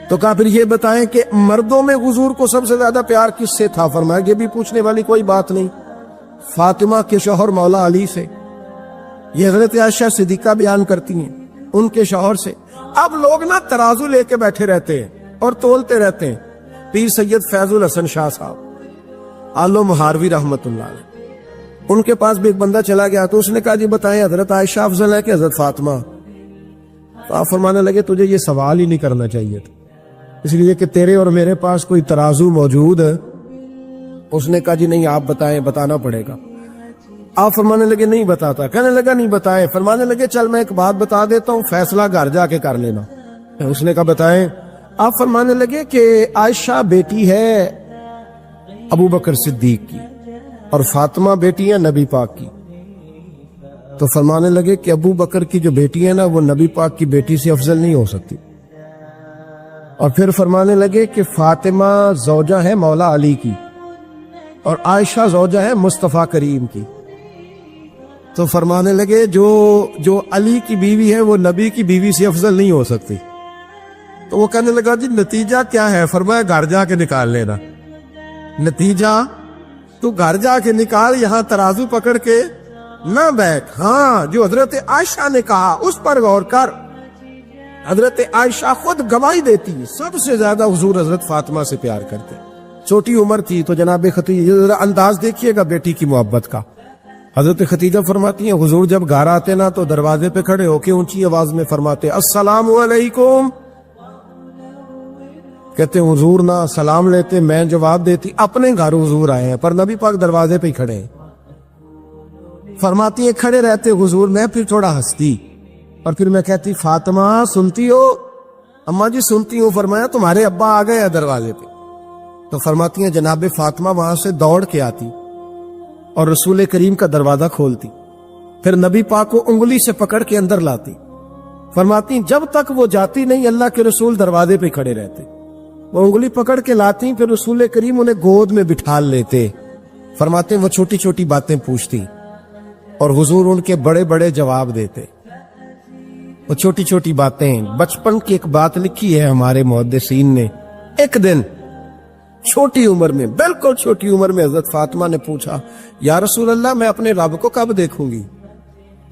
تو کہا پھر یہ بتائیں کہ مردوں میں حضور کو سب سے زیادہ پیار کس سے تھا؟ فرمایا یہ بھی پوچھنے والی کوئی بات نہیں، فاطمہ کے شوہر مولا علی سے. یہ حضرت عائشہ صدیقہ بیان کرتی ہیں ان کے شوہر سے. اب لوگ نا ترازو لے کے بیٹھے رہتے ہیں اور تولتے رہتے ہیں. پیر سید فیض الحسن شاہ صاحب آلو مہاروی رحمت اللہ علیہ، ان کے پاس بھی ایک بندہ چلا گیا تو اس نے کہا جی بتائیں حضرت عائشہ افضل ہے کہ حضرت فاطمہ؟ تو آپ فرمانے لگے تجھے یہ سوال ہی نہیں کرنا چاہیے تھا، اس لیے کہ تیرے اور میرے پاس کوئی ترازو موجود ہے. اس نے کہا جی نہیں آپ بتائیں، بتانا پڑے گا. آپ فرمانے لگے نہیں بتاتا. کہنے لگا نہیں بتائے. فرمانے لگے چل میں ایک بات بتا دیتا ہوں، فیصلہ گھر جا کے کر لینا. اس نے کہا بتائیں. آپ فرمانے لگے کہ عائشہ بیٹی ہے ابو بکر صدیق کی اور فاطمہ بیٹی ہے نبی پاک کی. تو فرمانے لگے کہ ابو بکر کی جو بیٹی ہے نا وہ نبی پاک کی بیٹی سے افضل نہیں ہو سکتی. اور پھر فرمانے لگے کہ فاطمہ زوجہ ہے مولا علی کی اور عائشہ زوجہ ہے مصطفیٰ کریم کی. تو فرمانے لگے جو علی کی بیوی ہے وہ نبی کی بیوی سے افضل نہیں ہو سکتی. تو وہ کہنے لگا جی نتیجہ کیا ہے؟ فرمایا گھر جا کے نکال لینا. نتیجہ تو گھر جا کے نکال، یہاں ترازو پکڑ کے نہ بیٹھ. ہاں جو حضرت عائشہ نے کہا اس پر غور کر. حضرت عائشہ خود گواہی دیتی سب سے زیادہ حضور حضرت فاطمہ سے پیار کرتے. چھوٹی عمر تھی تو جناب خدیجہ انداز دیکھیے گا بیٹی کی محبت کا. حضرت خدیجہ فرماتی ہیں حضور جب گھر آتے نا تو دروازے پہ کھڑے ہو کے اونچی آواز میں فرماتے السلام علیکم. کہتے حضور نہ سلام لیتے، میں جواب دیتی اپنے گھر حضور آئے ہیں پر نبی پاک دروازے پہ ہی کھڑے ہیں. فرماتی ہیں کھڑے رہتے حضور، میں پھر تھوڑا ہنستی اور پھر میں کہتی فاطمہ سنتی ہو؟ اماں جی سنتی ہوں. فرمایا تمہارے ابا آ گئے ہیں دروازے پہ. تو فرماتی ہیں جناب فاطمہ وہاں سے دوڑ کے آتی اور رسول کریم کا دروازہ کھولتی، پھر نبی پاک کو انگلی سے پکڑ کے اندر لاتی. فرماتی جب تک وہ جاتی نہیں اللہ کے رسول دروازے پہ کھڑے رہتے. وہ انگلی پکڑ کے لاتی، پھر رسول کریم انہیں گود میں بٹھا لیتے. فرماتے وہ چھوٹی چھوٹی باتیں پوچھتی اور حضور ان کے بڑے بڑے جواب دیتے. وہ چھوٹی چھوٹی باتیں. بچپن کی ایک بات لکھی ہے ہمارے محدثین نے. ایک دن چھوٹی عمر میں، بالکل چھوٹی عمر میں حضرت فاطمہ نے پوچھا یا رسول اللہ میں اپنے رب کو کب دیکھوں گی؟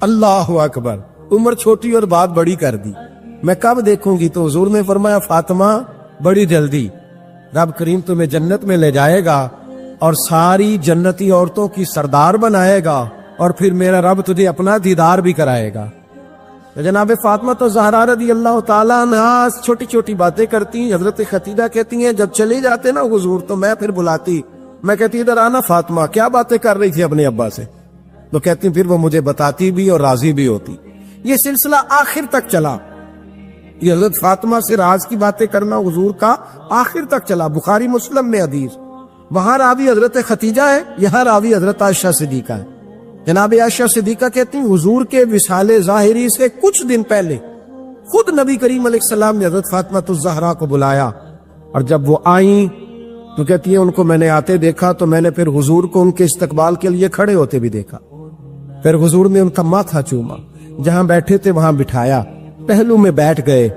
اللہ اکبر، عمر چھوٹی اور بات بڑی کر دی. میں کب دیکھوں گی؟ تو حضور نے فرمایا فاطمہ بڑی جلدی. رب کریم تمہیں جنت میں لے جائے گا اور ساری جنتی عورتوں کی سردار بنائے گا اور پھر میرا رب تجھے اپنا دیدار بھی کرائے گا. جناب فاطمہ تو زہرا رضی اللہ تعالیٰ عنہ چھوٹی چھوٹی باتیں کرتی ہیں. حضرت خدیجہ کہتی ہیں جب چلے جاتے نا حضور تو میں پھر بلاتی، میں کہتی ادھر آنا فاطمہ، کیا باتیں کر رہی تھی اپنے ابا سے؟ تو کہتی پھر وہ مجھے بتاتی بھی اور راضی بھی ہوتی. یہ سلسلہ آخر تک چلا. یہ حضرت فاطمہ سے راز کی باتیں کرنا حضور کا آخر تک چلا. بخاری مسلم میں حدیث، وہاں راوی حضرت خدیجہ ہے، یہاں راوی حضرت عائشہ صدیقہ ہے. جناب عائشہ صدیقہ کہتی ہیں حضور کے وصال ظاہری سے کچھ دن پہلے خود نبی کریم علیہ السلام نے حضرت فاطمہ الزہرا کو بلایا اور جب وہ آئیں تو کہتی ہیں ان کو میں نے آتے دیکھا تو میں نے پھر حضور کو ان کے استقبال کے لیے کھڑے ہوتے بھی دیکھا. پھر حضور نے ان کا ماتھا چوما. جہاں بیٹھے تھے وہاں بٹھایا، پہلو میں بیٹھ گئے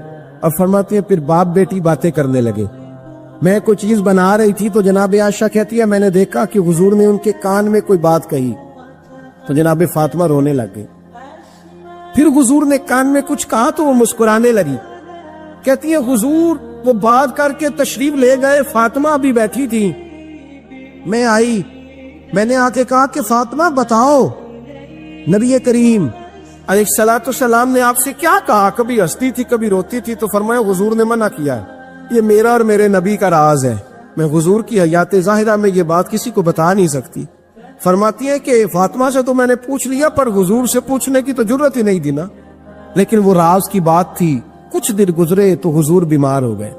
اور فرماتے ہیں پھر باپ بیٹی باتیں کرنے لگے۔ میں کوئی چیز بنا رہی تھی تو جناب عائشہ کہتی ہے میں نے دیکھا کہ حضور نے ان کے کان میں کوئی بات کہی تو جناب فاطمہ رونے لگ گئی۔ پھر حضور نے کان میں کچھ کہا تو وہ مسکرانے لگی۔ کہتی ہے حضور وہ بات کر کے تشریف لے گئے، فاطمہ بھی بیٹھی تھی، میں آئی، میں نے آ کے کہا کہ فاطمہ بتاؤ نبی کریم علیہ الصلوۃ والسلام نے آپ سے کیا کہا؟ کبھی ہنستی تھی کبھی روتی تھی، تو فرمایا حضور نے منع کیا ہے، یہ میرا اور میرے نبی کا راز ہے، میں حضور کی حیات ظاہرہ میں یہ بات کسی کو بتا نہیں سکتی۔ فرماتی ہے کہ فاطمہ سے تو میں نے پوچھ لیا پر حضور سے پوچھنے کی تو ضرورت ہی نہیں دی نا، لیکن وہ راز کی بات تھی۔ کچھ دن گزرے تو حضور بیمار ہو گئے،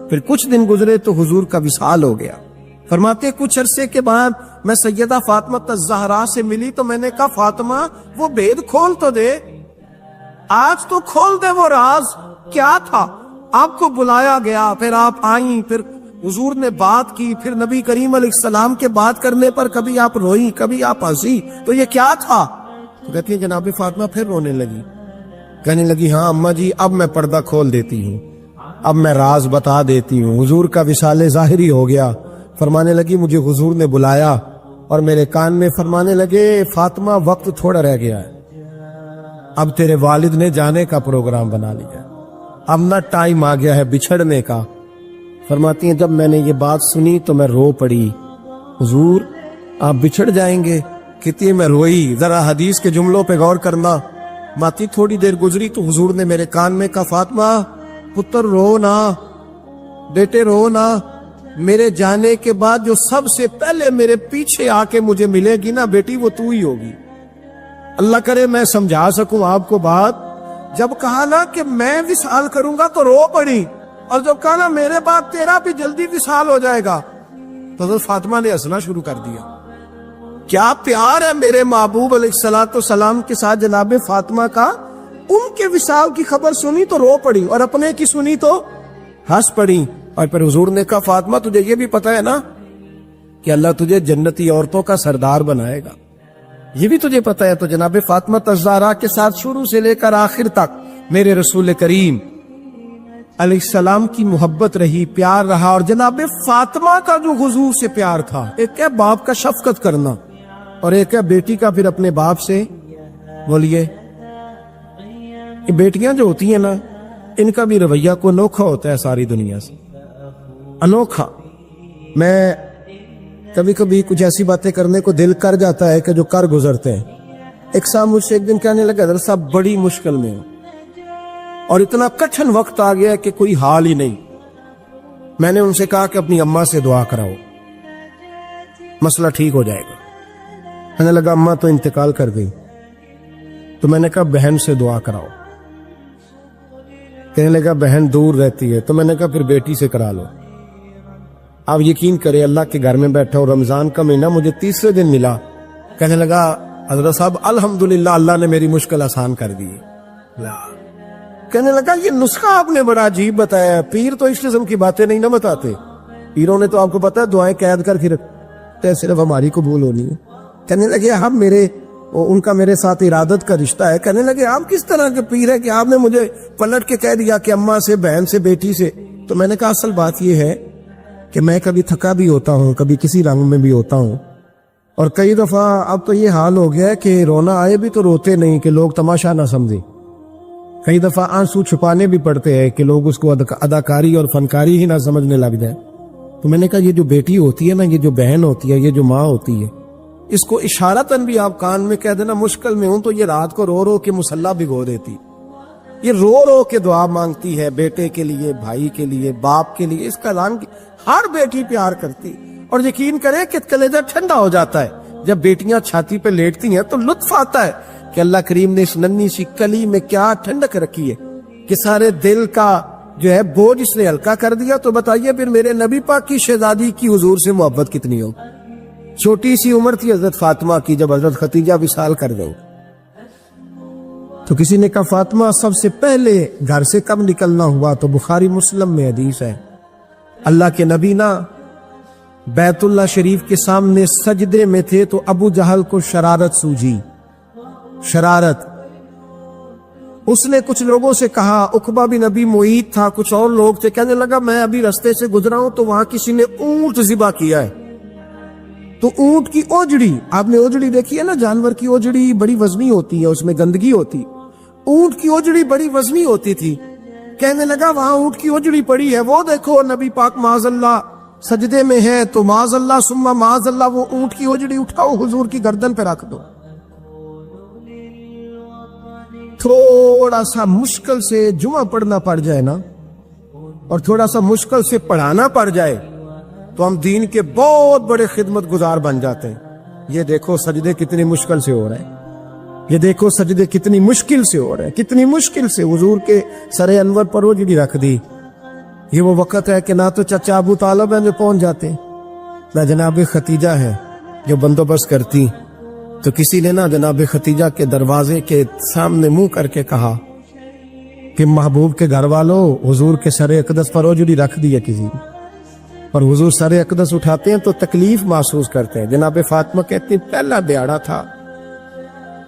پھر کچھ دن گزرے تو حضور کا وصال ہو گیا۔ فرماتے کچھ عرصے کے بعد میں سیدہ فاطمہ الزہرا سے ملی تو میں نے کہا فاطمہ وہ بید کھول تو دے، آج تو کھول دے وہ راز کیا تھا۔ آپ کو بلایا گیا، پھر آپ آئیں، پھر حضور نے بات کی، پھر نبی کریم علیہ السلام کے بات کرنے پر کبھی آپ روئی کبھی آپ ہنسی، تو یہ کیا تھا؟ تو کہتی ہے جناب فاطمہ پھر رونے لگی، کہنے لگی ہاں اماں جی اب میں پردہ کھول دیتی ہوں، اب میں راز بتا دیتی ہوں، حضور کا وصال ظاہری ہو گیا۔ فرمانے لگی مجھے حضور نے بلایا اور میرے کان میں فرمانے لگے فاطمہ وقت تھوڑا رہ گیا ہے، اب تیرے والد نے جانے کا پروگرام بنا لیا، اب نہ ٹائم آ گیا ہے بچھڑنے کا۔ فرماتی ہیں جب میں نے یہ بات سنی تو میں رو پڑی، حضور آپ بچھڑ جائیں گے؟ کہتی ہے میں روئی۔ ذرا حدیث کے جملوں پہ غور کرنا، ماتی تھوڑی دیر گزری تو حضور نے میرے کان میں کہا فاطمہ پتر رو نہ، بیٹے رو نہ، میرے جانے کے بعد جو سب سے پہلے میرے پیچھے آ کے مجھے ملے گی نا بیٹی وہ تو ہی ہوگی۔ اللہ کرے میں سمجھا سکوں آپ کو بات، جب کہا نا کہ میں وصال کروں گا تو رو پڑی، اور جب کہا نا میرے بعد تیرا بھی جلدی وصال ہو جائے گا تو حضرت فاطمہ نے ہنسنا شروع کر دیا۔ کیا پیار ہے میرے محبوب علیہ الصلوۃ والسلام کے ساتھ جناب فاطمہ کا۔ ان کے وصال کی خبر سنی تو رو پڑی اور اپنے کی سنی تو ہنس پڑی۔ اور پھر حضور نے کہا فاطمہ تجھے یہ بھی پتا ہے نا کہ اللہ تجھے جنتی عورتوں کا سردار بنائے گا، یہ بھی تجھے پتا ہے؟ تو جناب فاطمہ الزہرا کے ساتھ شروع سے لے کر آخر تک میرے رسول کریم علیہ السلام کی محبت رہی، پیار رہا۔ اور جناب فاطمہ کا جو حضور سے پیار تھا، ایک ہے باپ کا شفقت کرنا اور ایک ہے بیٹی کا پھر اپنے باپ سے، بولیے یہ بیٹیاں جو ہوتی ہیں نا ان کا بھی رویہ کو انوکھا ہوتا ہے ساری دنیا سے، انوکھا۔ میں کبھی کبھی کچھ ایسی باتیں کرنے کو دل کر جاتا ہے کہ جو کر گزرتے ہیں۔ ایک صاحب مجھ سے ایک دن کہنے لگا حضرت صاحب بڑی مشکل میں ہوں اور اتنا کٹھن وقت آ گیا کہ کوئی حال ہی نہیں۔ میں نے ان سے کہا کہ اپنی اماں سے دعا کراؤ، مسئلہ ٹھیک ہو جائے گا۔ کہنے لگا اماں تو انتقال کر گئی۔ تو میں نے کہا بہن سے دعا کراؤ۔ کہنے لگا بہن دور رہتی ہے۔ تو میں نے کہا پھر بیٹی سے کرا لو۔ آپ یقین کریں اللہ کے گھر میں بیٹھا اور رمضان کا مہینہ مجھے تیسرے دن ملا۔ کہنے لگا حضرت صاحب الحمدللہ اللہ نے میری مشکل آسان کر دی۔ کہنے لگا یہ نسخہ آپ نے بڑا عجیب بتایا، پیر تو اس قسم کی باتیں نہیں نہ بتاتے، پیروں نے تو آپ کو پتا ہے دعائیں قید کر کے رکھتے ہیں، صرف ہماری قبول ہونی ہے۔ کہنے لگے ہم ان کا میرے ساتھ ارادت کا رشتہ ہے۔ کہنے لگے آپ کس طرح کے پیر ہے کہ آپ نے مجھے پلٹ کے کہہ دیا کہ اماں سے، بہن سے، بیٹی سے۔ تو میں نے کہا اصل بات یہ ہے کہ میں کبھی تھکا بھی ہوتا ہوں، کبھی کسی رنگ میں بھی ہوتا ہوں، اور کئی دفعہ اب تو یہ حال ہو گیا ہے کہ رونا آئے بھی تو روتے نہیں کہ لوگ تماشا نہ سمجھیں، کئی دفعہ آنسو چھپانے بھی پڑتے ہیں کہ لوگ اس کو اداکاری اور فنکاری ہی نہ سمجھنے لگ جائے۔ تو میں نے کہا یہ جو بیٹی ہوتی ہے نا، یہ جو بہن ہوتی ہے، یہ جو ماں ہوتی ہے، اس کو اشارتاً بھی آپ کان میں کہہ دینا مشکل میں ہوں تو یہ رات کو رو رو کے مصلی بھگو دیتی، یہ رو رو کے دعا مانگتی ہے بیٹے کے لیے، بھائی کے لیے، باپ کے لیے۔ اس کا رنگ ہر بیٹی پیار کرتی، اور یقین کرے کہ کلیجہ ٹھنڈا ہو جاتا ہے جب بیٹیاں چھاتی پہ لیٹتی ہیں تو لطف آتا ہے کہ اللہ کریم نے اس ننھی سی کلی میں کیا ٹھنڈک رکھی ہے کہ سارے دل کا جو ہے بوجھ اس نے ہلکا کر دیا۔ تو بتائیے پھر میرے نبی پاک کی شہزادی کی حضور سے محبت کتنی ہو۔ چھوٹی سی عمر تھی حضرت فاطمہ کی جب حضرت خدیجہ وصال کر گئی، تو کسی نے کہا فاطمہ سب سے پہلے گھر سے کب نکلنا ہوا؟ تو بخاری مسلم میں حدیث ہے، اللہ کے نبی نا بیت اللہ شریف کے سامنے سجدے میں تھے تو ابو جہل کو شرارت سوجی، شرارت، اس نے کچھ لوگوں سے کہا، عقبہ بن ابی معیط تھا، کچھ اور لوگ تھے، کہنے لگا میں ابھی رستے سے گزرا ہوں تو وہاں کسی نے اونٹ ذبح کیا ہے، تو اونٹ کی اوجڑی، آپ نے اوجڑی دیکھی ہے نا، جانور کی اوجڑی بڑی وزنی ہوتی ہے، اس میں گندگی ہوتی، اونٹ کی اوجڑی بڑی وزنی ہوتی تھی، کہنے لگا وہاں اونٹ کی اوجڑی پڑی ہے، وہ دیکھو نبی پاک معاذ اللہ سجدے میں ہے، تو معاذ اللہ ثم معاذ اللہ وہ اونٹ کی اوجڑی اٹھاؤ حضور کی گردن پہ رکھ دو۔ تھوڑا سا مشکل سے جمعہ پڑھنا پڑ جائے نا، اور تھوڑا سا مشکل سے پڑھانا پڑ جائے تو ہم دین کے بہت بڑے خدمت گزار بن جاتے ہیں۔ یہ دیکھو سجدے کتنی مشکل سے ہو رہے ہیں، یہ دیکھو سجدے کتنی مشکل سے ہو رہے ہیں، کتنی مشکل سے حضور کے سر انور پر اوجڑی رکھ دی۔ یہ وہ وقت ہے کہ نہ تو چچا ابو طالب میں پہنچ جاتے، نہ جناب ختیجہ ہے جو بندوبست کرتی، تو کسی نے نہ جناب ختیجہ کے دروازے کے سامنے منہ کر کے کہا کہ محبوب کے گھر والوں حضور کے سر اقدس پر اوجڑی رکھ دی ہے کسی نے، اور حضور سر اقدس اٹھاتے ہیں تو تکلیف محسوس کرتے ہیں۔ جناب فاطمہ کہتی ہیں پہلا دیہڑا تھا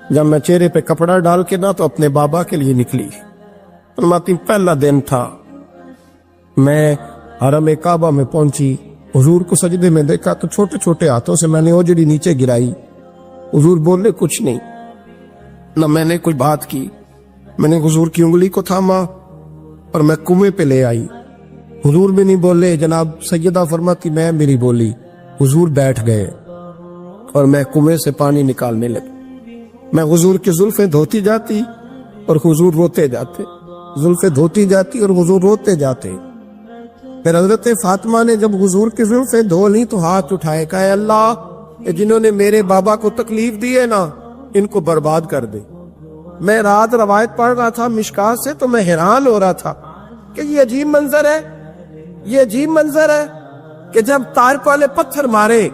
جب میں چہرے پہ کپڑا ڈال کے نہ تو اپنے بابا کے لیے نکلی، فرماتی پہلا دن تھا، میں حرم کعبہ میں پہنچی، حضور کو سجدے میں دیکھا تو چھوٹے چھوٹے ہاتھوں سے میں نے اوجڑی نیچے گرائی، حضور بولے کچھ نہیں، نہ میں نے کوئی بات کی، میں نے حضور کی انگلی کو تھاما اور میں کنویں پہ لے آئی، حضور بھی نہیں بولے، جناب سیدہ فرماتی میں میری بولی، حضور بیٹھ گئے اور میں کنویں سے پانی نکالنے لگی، میں حضور کی زلفیں دھوتی جاتی اور حضور روتے جاتے، زلفیں دھوتی جاتی اور حضور روتے جاتے۔ پھر حضرت فاطمہ نے جب حضور کی زلفیں دھو لی تو ہاتھ اٹھائے، کہا اے اللہ کہ جنہوں نے میرے بابا کو تکلیف دی ہے نا ان کو برباد کر دے۔ میں رات روایت پڑھ رہا تھا مشکات سے تو میں حیران ہو رہا تھا کہ یہ عجیب منظر ہے، یہ عجیب منظر ہے کہ جب طارق والے پتھر مارے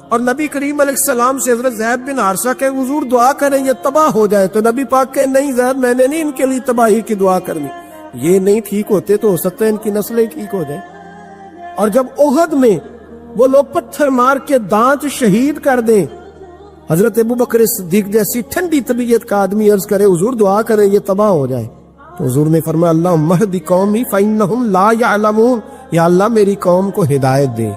اور نبی کریم علیہ السلام سے حضرت زید بن حارثہ کہ حضور دعا کریں یہ تباہ ہو جائے، تو نبی پاک کہ نہیں زید میں نے نہیں ان کے لیے تباہی کی دعا کرنی، یہ نہیں ٹھیک ہوتے تو ہو سکتا ہے ان کی نسلیں ٹھیک ہو جائیں۔ اور جب احد میں وہ لوگ پتھر مار کے دانت شہید کر دیں، حضرت ابوبکر صدیق جیسی ٹھنڈی طبیعت کا آدمی عرض کرے حضور دعا کریں یہ تباہ ہو جائے، تو حضور نے فرمایا اللہم اہد قومی فإنہم لا یعلمون، یا اللہ میری قوم کو ہدایت دے،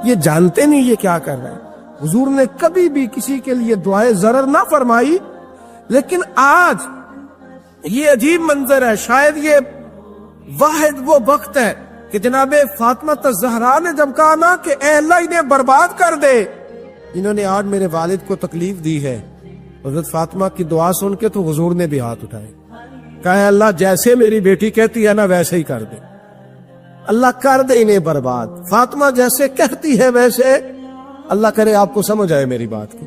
یہ جانتے نہیں یہ کیا کر رہے ہیں۔ حضور نے کبھی بھی کسی کے لیے دعائے ضرر نہ فرمائی، لیکن آج یہ عجیب منظر ہے، شاید یہ واحد وہ وقت ہے کہ جناب فاطمہ الزہرا نے جب کہا نا کہ اے اللہ انہیں برباد کر دے جنہوں نے آج میرے والد کو تکلیف دی ہے، حضرت فاطمہ کی دعا سن کے تو حضور نے بھی ہاتھ اٹھائے، کہا اے اللہ جیسے میری بیٹی کہتی ہے نا ویسے ہی کر دے، اللہ کر دے انہیں برباد، فاطمہ جیسے کہتی ہے ویسے، اللہ کرے آپ کو سمجھ آئے میری بات کی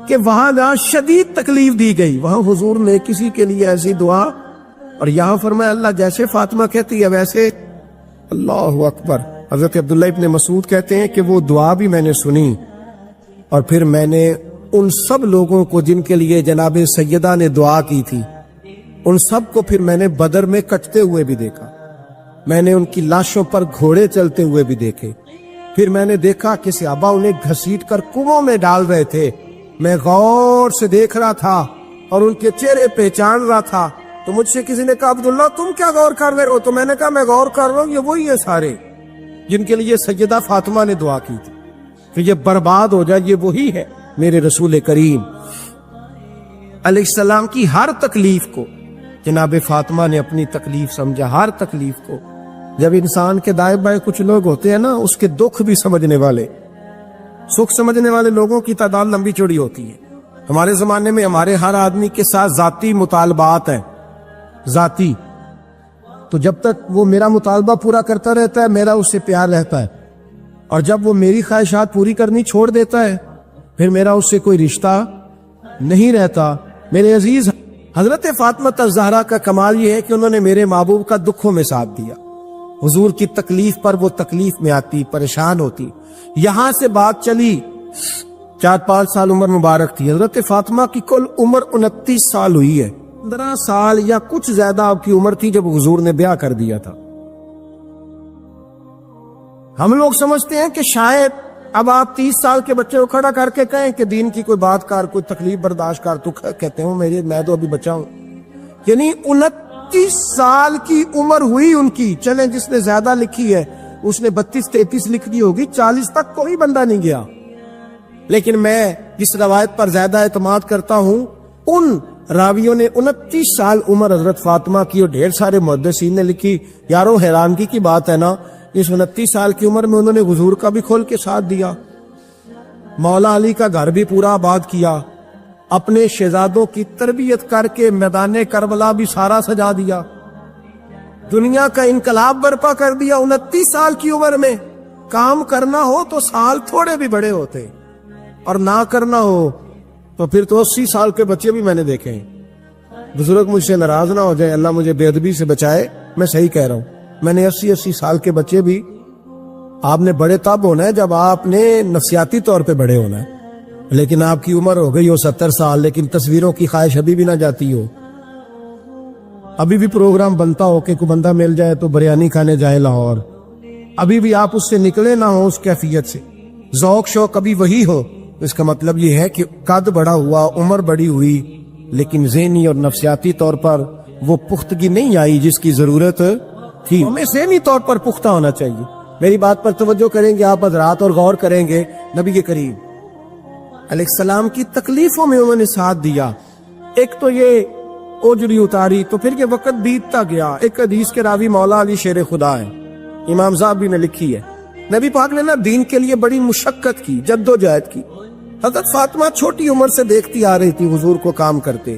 کہ وہاں جہاں شدید تکلیف دی گئی وہاں حضور نے کسی کے لیے ایسی دعا، اور یہاں فرمایا اللہ جیسے فاطمہ کہتی ہے ویسے، اللہ اکبر۔ حضرت عبداللہ ابن مسعود کہتے ہیں کہ وہ دعا بھی میں نے سنی، اور پھر میں نے ان سب لوگوں کو جن کے لیے جناب سیدہ نے دعا کی تھی ان سب کو پھر میں نے بدر میں کٹتے ہوئے بھی دیکھا، میں نے ان کی لاشوں پر گھوڑے چلتے ہوئے بھی دیکھے، پھر میں نے دیکھا کہ صحابہ انہیں گھسیٹ کر کنووں میں ڈال رہے تھے، میں غور سے دیکھ رہا تھا اور ان کے چہرے پہچان رہا تھا، تو مجھ سے کسی نے کہا عبداللہ تم کیا غور کر رہے ہو؟ تو میں نے کہا میں غور کر رہا ہوں یہ وہی ہے سارے جن کے لیے سیدہ فاطمہ نے دعا کی تھی کہ یہ برباد ہو جائے، یہ وہی ہے میرے رسول کریم علیہ السلام کی ہر تکلیف کو جناب فاطمہ نے اپنی تکلیف سمجھا، ہر تکلیف کو۔ جب انسان کے دائیں بائیں کچھ لوگ ہوتے ہیں نا اس کے دکھ بھی سمجھنے والے، سکھ سمجھنے والے لوگوں کی تعداد لمبی چوڑی ہوتی ہے۔ ہمارے زمانے میں ہمارے ہر آدمی کے ساتھ ذاتی مطالبات ہیں، ذاتی، تو جب تک وہ میرا مطالبہ پورا کرتا رہتا ہے میرا اس سے پیار رہتا ہے، اور جب وہ میری خواہشات پوری کرنی چھوڑ دیتا ہے پھر میرا اس سے کوئی رشتہ نہیں رہتا۔ میرے عزیز حضرت فاطمہ الزہرا کا کمال یہ ہے کہ انہوں نے میرے محبوب کا دکھوں میں ساتھ دیا، حضور کی تکلیف پر وہ تکلیف میں آتی، پریشان ہوتی۔ یہاں سے بات چلی 4-5 سال عمر مبارک تھی، حضرت فاطمہ کی کل عمر 29 سال ہوئی ہے، 15 سال یا کچھ زیادہ آپ کی عمر تھی جب حضور نے بیاہ کر دیا تھا۔ ہم لوگ سمجھتے ہیں کہ شاید اب آپ 30 سال کے بچے کو کھڑا کر کے کہیں کہ دین کی کوئی بات کر، کوئی تکلیف برداشت کر، تو کہتے ہوں میں تو ابھی بچہ ہوں، یعنی 29 سال کی عمر ہوئی ان کی. چلیں جس نے زیادہ لکھی ہے اس نے 32-33 لکھ دی ہوگی, 40 تک کوئی بندہ نہیں گیا. لیکن میں جس روایت پر زیادہ اعتماد کرتا ہوں, ان راویوں نے 29 سال عمر حضرت فاطمہ کی اور ڈھیر سارے محدثین نے لکھی. یارو حیرانگی کی بات ہے نا, اس 29 سال کی عمر میں انہوں نے حضور کا بھی کھول کے ساتھ دیا, مولا علی کا گھر بھی پورا آباد کیا, اپنے شہزادوں کی تربیت کر کے میدان کربلا بھی سارا سجا دیا, دنیا کا انقلاب برپا کر دیا 29 سال کی عمر میں. کام کرنا ہو تو سال تھوڑے بھی بڑے ہوتے, اور نہ کرنا ہو تو پھر تو 80 سال کے بچے بھی میں نے دیکھے ہیں. بزرگ مجھ سے ناراض نہ ہو جائے, اللہ مجھے بے ادبی سے بچائے, میں صحیح کہہ رہا ہوں. میں نے 80 سال کے بچے بھی, آپ نے بڑے تب ہونا ہے جب آپ نے نفسیاتی طور پہ بڑے ہونا ہے, لیکن آپ کی عمر ہو گئی ہو 70 سال, لیکن تصویروں کی خواہش ابھی بھی نہ جاتی ہو. ابھی بھی پروگرام بنتا ہو کہ کوئی بندہ مل جائے تو بریانی کھانے جائے لاہور, ابھی بھی آپ اس سے نکلے نہ ہو اس کیفیت سے, ذوق شوق ابھی وہی ہو. اس کا مطلب یہ ہے کہ قد بڑا ہوا, عمر بڑی ہوئی, لیکن ذہنی اور نفسیاتی طور پر وہ پختگی نہیں آئی جس کی ضرورت تھی. ہمیں ذہنی طور پر پختہ ہونا چاہیے. میری بات پر توجہ کریں گے آپ حضرات اور غور کریں گے. نبی کریم علیہ السلام کی تکلیفوں میں انہوں نے ساتھ دیا. ایک تو یہ اوجری اتاری تو پھر یہ وقت بیتتا گیا. ایک حدیث کے راوی مولا علی شیر خدا ہے, امام زاہبی نے لکھی ہے. نبی پاک نے نا دین کے لیے بڑی مشقت کی, جد و جہد کی. حضرت فاطمہ چھوٹی عمر سے دیکھتی آ رہی تھی حضور کو کام کرتے.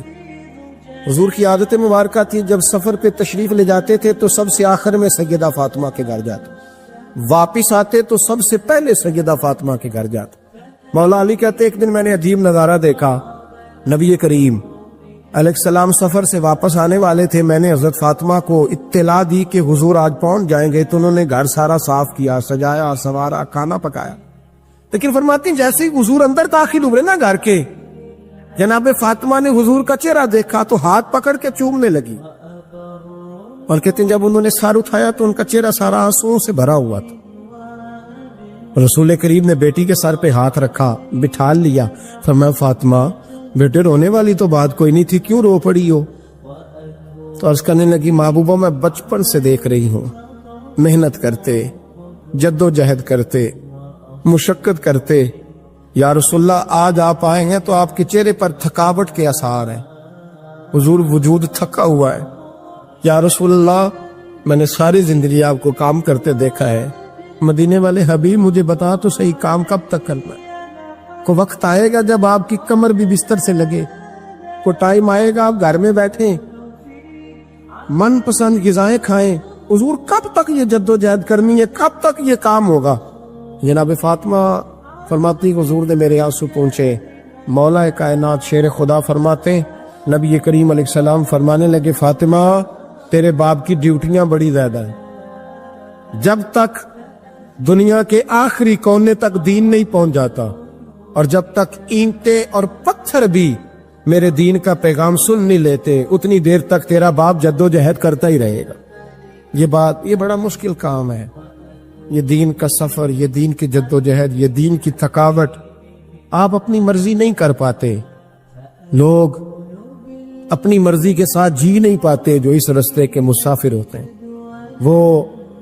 حضور کی عادت مبارکہ تھی جب سفر پہ تشریف لے جاتے تھے تو سب سے آخر میں سیدہ فاطمہ کے گھر جاتے, واپس آتے تو سب سے پہلے سیدہ فاطمہ کے گھر جاتے. مولا علی کہتے ایک دن میں نے عجیب نظارہ دیکھا. نبی کریم علیہ السلام سفر سے واپس آنے والے تھے. میں نے حضرت فاطمہ کو اطلاع دی کہ حضور آج پہنچ جائیں گے, تو انہوں نے گھر سارا صاف کیا, سجایا, سنوارا, کھانا پکایا. لیکن فرماتی ہیں جیسے ہی حضور اندر داخل ہوئے نا گھر کے, جناب فاطمہ نے حضور کا چہرہ دیکھا تو ہاتھ پکڑ کے چومنے لگی. اور کہتے ہیں جب انہوں نے سر اٹھایا تو ان کا چہرہ سارا آنسوؤں سے بھرا ہوا تھا. رسول کریم نے بیٹی کے سر پہ ہاتھ رکھا, بٹھا لیا. فرمایا فاطمہ بیٹے رونے والی تو بات کوئی نہیں تھی, کیوں رو پڑی ہو؟ تو عرض کرنے لگی محبوبہ میں بچپن سے دیکھ رہی ہوں, محنت کرتے, جد و جہد کرتے, مشقت کرتے, یا رسول اللہ آج آپ آئے ہیں تو آپ کے چہرے پر تھکاوٹ کے آثار ہیں, حضور وجود تھکا ہوا ہے. یا رسول اللہ میں نے ساری زندگی آپ کو کام کرتے دیکھا ہے, مدینے والے حبیب مجھے بتا تو صحیح کام کب تک کرنا ہے؟ کو وقت آئے گا جب آپ کی کمر بھی بستر سے لگے, کو ٹائم آئے گا آپ گھر میں بیٹھیں, من پسند غذائیں کھائیں. حضور کب تک یہ جد و جہد کرنی ہے, کب تک یہ کام ہوگا؟ جناب فاطمہ فرماتی حضور نے میرے آنسو پہنچے. مولا کائنات شیر خدا فرماتے نبی کریم علیہ السلام فرمانے لگے فاطمہ تیرے باپ کی ڈیوٹیاں بڑی زیادہ ہیں. جب تک دنیا کے آخری کونے تک دین نہیں پہنچ جاتا, اور جب تک اینٹیں اور پتھر بھی میرے دین کا پیغام سن نہیں لیتے, اتنی دیر تک تیرا باپ جد و جہد کرتا ہی رہے گا. یہ بڑا مشکل کام ہے, یہ دین کا سفر, یہ دین کی جد و جہد, یہ دین کی تھکاوٹ. آپ اپنی مرضی نہیں کر پاتے, لوگ اپنی مرضی کے ساتھ جی نہیں پاتے جو اس رستے کے مسافر ہوتے ہیں.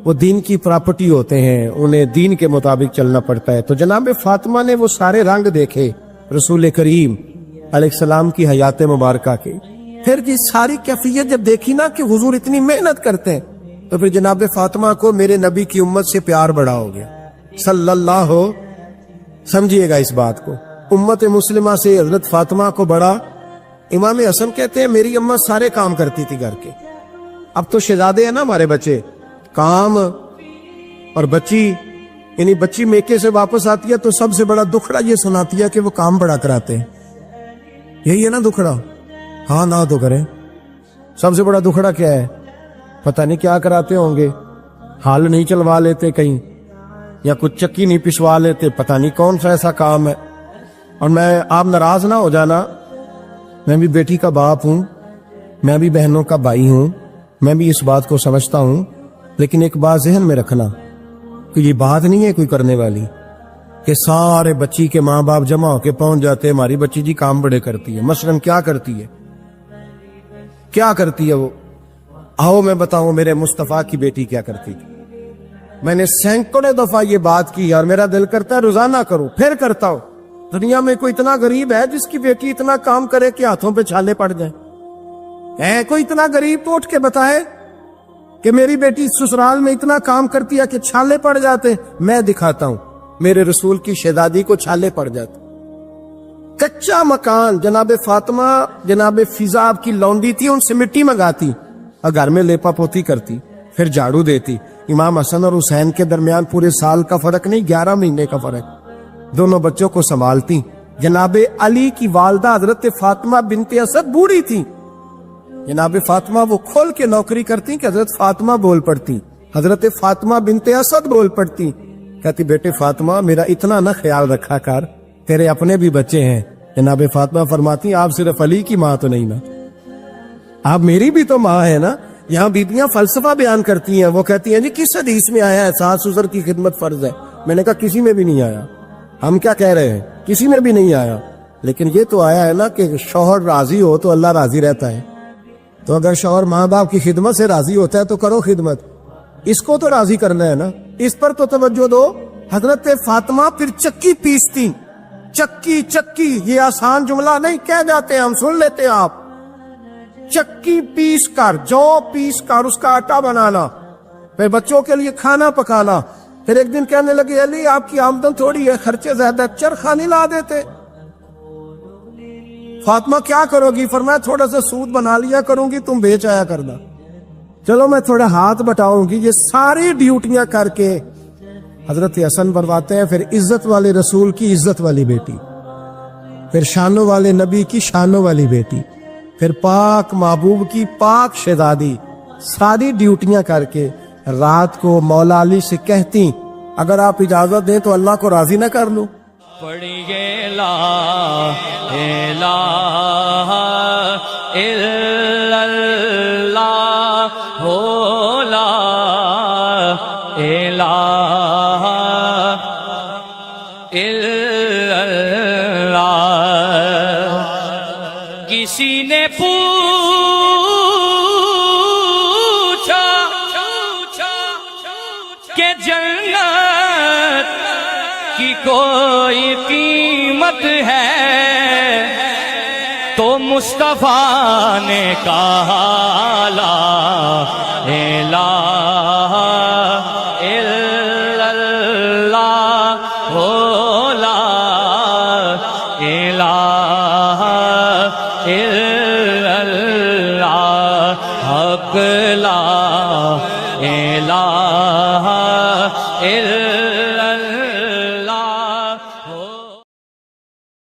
وہ دین کی پراپرٹی ہوتے ہیں, انہیں دین کے مطابق چلنا پڑتا ہے. تو جناب فاطمہ نے وہ سارے رنگ دیکھے رسول کریم علیہ السلام کی حیات مبارکہ کے. پھر یہ ساری کیفیت جب دیکھی نا کہ حضور اتنی محنت کرتے ہیں, تو پھر جناب فاطمہ کو میرے نبی کی امت سے پیار بڑا ہو گیا صلی اللہ ہو. سمجھیے گا اس بات کو, امت مسلمہ سے حضرت فاطمہ کو بڑا. امام حسن کہتے ہیں میری اماں سارے کام کرتی تھی گھر کے. اب تو شہزادے ہیں نا ہمارے بچے, کام اور بچی, یعنی بچی میکے سے واپس آتی ہے تو سب سے بڑا دکھڑا یہ سناتی ہے کہ وہ کام بڑا کراتے ہیں. یہی ہے نا دکھڑا؟ ہاں نہ تو کریں. سب سے بڑا دکھڑا کیا ہے؟ پتہ نہیں کیا کراتے ہوں گے, ہال نہیں چلوا لیتے کہیں, یا کچھ چکی نہیں پسوا لیتے, پتہ نہیں کون سا ایسا کام ہے. اور میں آپ ناراض نہ ہو جانا, میں بھی بیٹی کا باپ ہوں, میں بھی بہنوں کا بھائی ہوں, میں بھی اس بات کو سمجھتا ہوں. لیکن ایک بات ذہن میں رکھنا کہ یہ بات نہیں ہے کوئی کرنے والی کہ سارے بچی کے ماں باپ جمع ہو کے پہنچ جاتے ہیں ہماری بچی جی کام بڑے کرتی ہے. مثلاً کیا کرتی ہے؟ کیا کرتی ہے وہ؟ آؤ میں بتاؤں میرے مصطفیٰ کی بیٹی کیا کرتی تھی. میں نے سینکڑوں دفعہ یہ بات کی اور میرا دل کرتا ہے روزانہ کروں، پھر کرتا ہوں. دنیا میں کوئی اتنا غریب ہے جس کی بیٹی اتنا کام کرے کہ ہاتھوں پہ چھالے پڑ جائیں؟ ہے کوئی اتنا غریب تو اٹھ کے بتائے کہ میری بیٹی سسرال میں اتنا کام کرتی ہے کہ چھالے پڑ جاتے. میں دکھاتا ہوں میرے رسول کی شہزادی کو چھالے پڑ جاتے. کچا مکان جناب فاطمہ جناب فضا آپ کی لونڈی تھی، ان سے مٹی منگاتی اور گھر میں لیپا پوتی کرتی، پھر جھاڑو دیتی. امام حسن اور حسین کے درمیان پورے سال کا فرق نہیں، 11 مہینے کا فرق. دونوں بچوں کو سنبھالتی. جناب علی کی والدہ حضرت فاطمہ بنت اسد بوڑھی تھی. جناب فاطمہ وہ کھول کے نوکری کرتی کہ حضرت فاطمہ بول پڑتی، حضرت فاطمہ بنت اسد بول پڑتی. کہتی بیٹے فاطمہ میرا اتنا نہ خیال رکھا کر، تیرے اپنے بھی بچے ہیں. جناب فاطمہ فرماتی آپ صرف علی کی ماں تو نہیں نا، آپ میری بھی تو ماں ہے نا. یہاں بیبیاں فلسفہ بیان کرتی ہیں، وہ کہتی ہیں جی کس حدیث میں آیا ہے ساس سسر کی خدمت فرض ہے؟ میں نے کہا کسی میں بھی نہیں آیا. ہم کیا کہہ رہے ہیں؟ کسی میں بھی نہیں آیا. لیکن یہ تو آیا ہے نا کہ شوہر راضی ہو تو اللہ راضی رہتا ہے. تو اگر شوہر ماں باپ کی خدمت سے راضی ہوتا ہے تو کرو خدمت، اس کو تو راضی کرنا ہے نا، اس پر تو توجہ دو. حضرت فاطمہ پھر چکی پیستی. چکی چکی یہ آسان جملہ نہیں، کہہ جاتے ہیں ہم، سن لیتے ہیں آپ. چکی پیس کر، جو پیس کر اس کا آٹا بنانا، پھر بچوں کے لیے کھانا پکانا. پھر ایک دن کہنے لگے علی آپ کی آمدن تھوڑی ہے، خرچے زیادہ، چرخا نہیں لا دیتے؟ فاطمہ کیا کرو گی؟ فرمایا تھوڑا سا سود بنا لیا کروں گی، تم بیچ آیا کرنا. چلو میں تھوڑا ہاتھ بٹاؤں گی. یہ ساری ڈیوٹیاں کر کے حضرت حسن بنواتے ہیں. پھر عزت والے رسول کی عزت والی بیٹی، پھر شانوں والے نبی کی شانوں والی بیٹی، پھر پاک محبوب کی پاک شہزادی. ساری ڈیوٹیاں کر کے رات کو مولا علی سے کہتی اگر آپ اجازت دیں تو اللہ کو راضی نہ کر لوں. پڑھیے لا الہ الا اللہ ہو لا الہ الا اللہ. کسی نے پوچھا کہ جنت کی کوئی قیمت ہے تو مصطفیٰ نے کہا لا الہ الا اللہ ہو لا الہ الا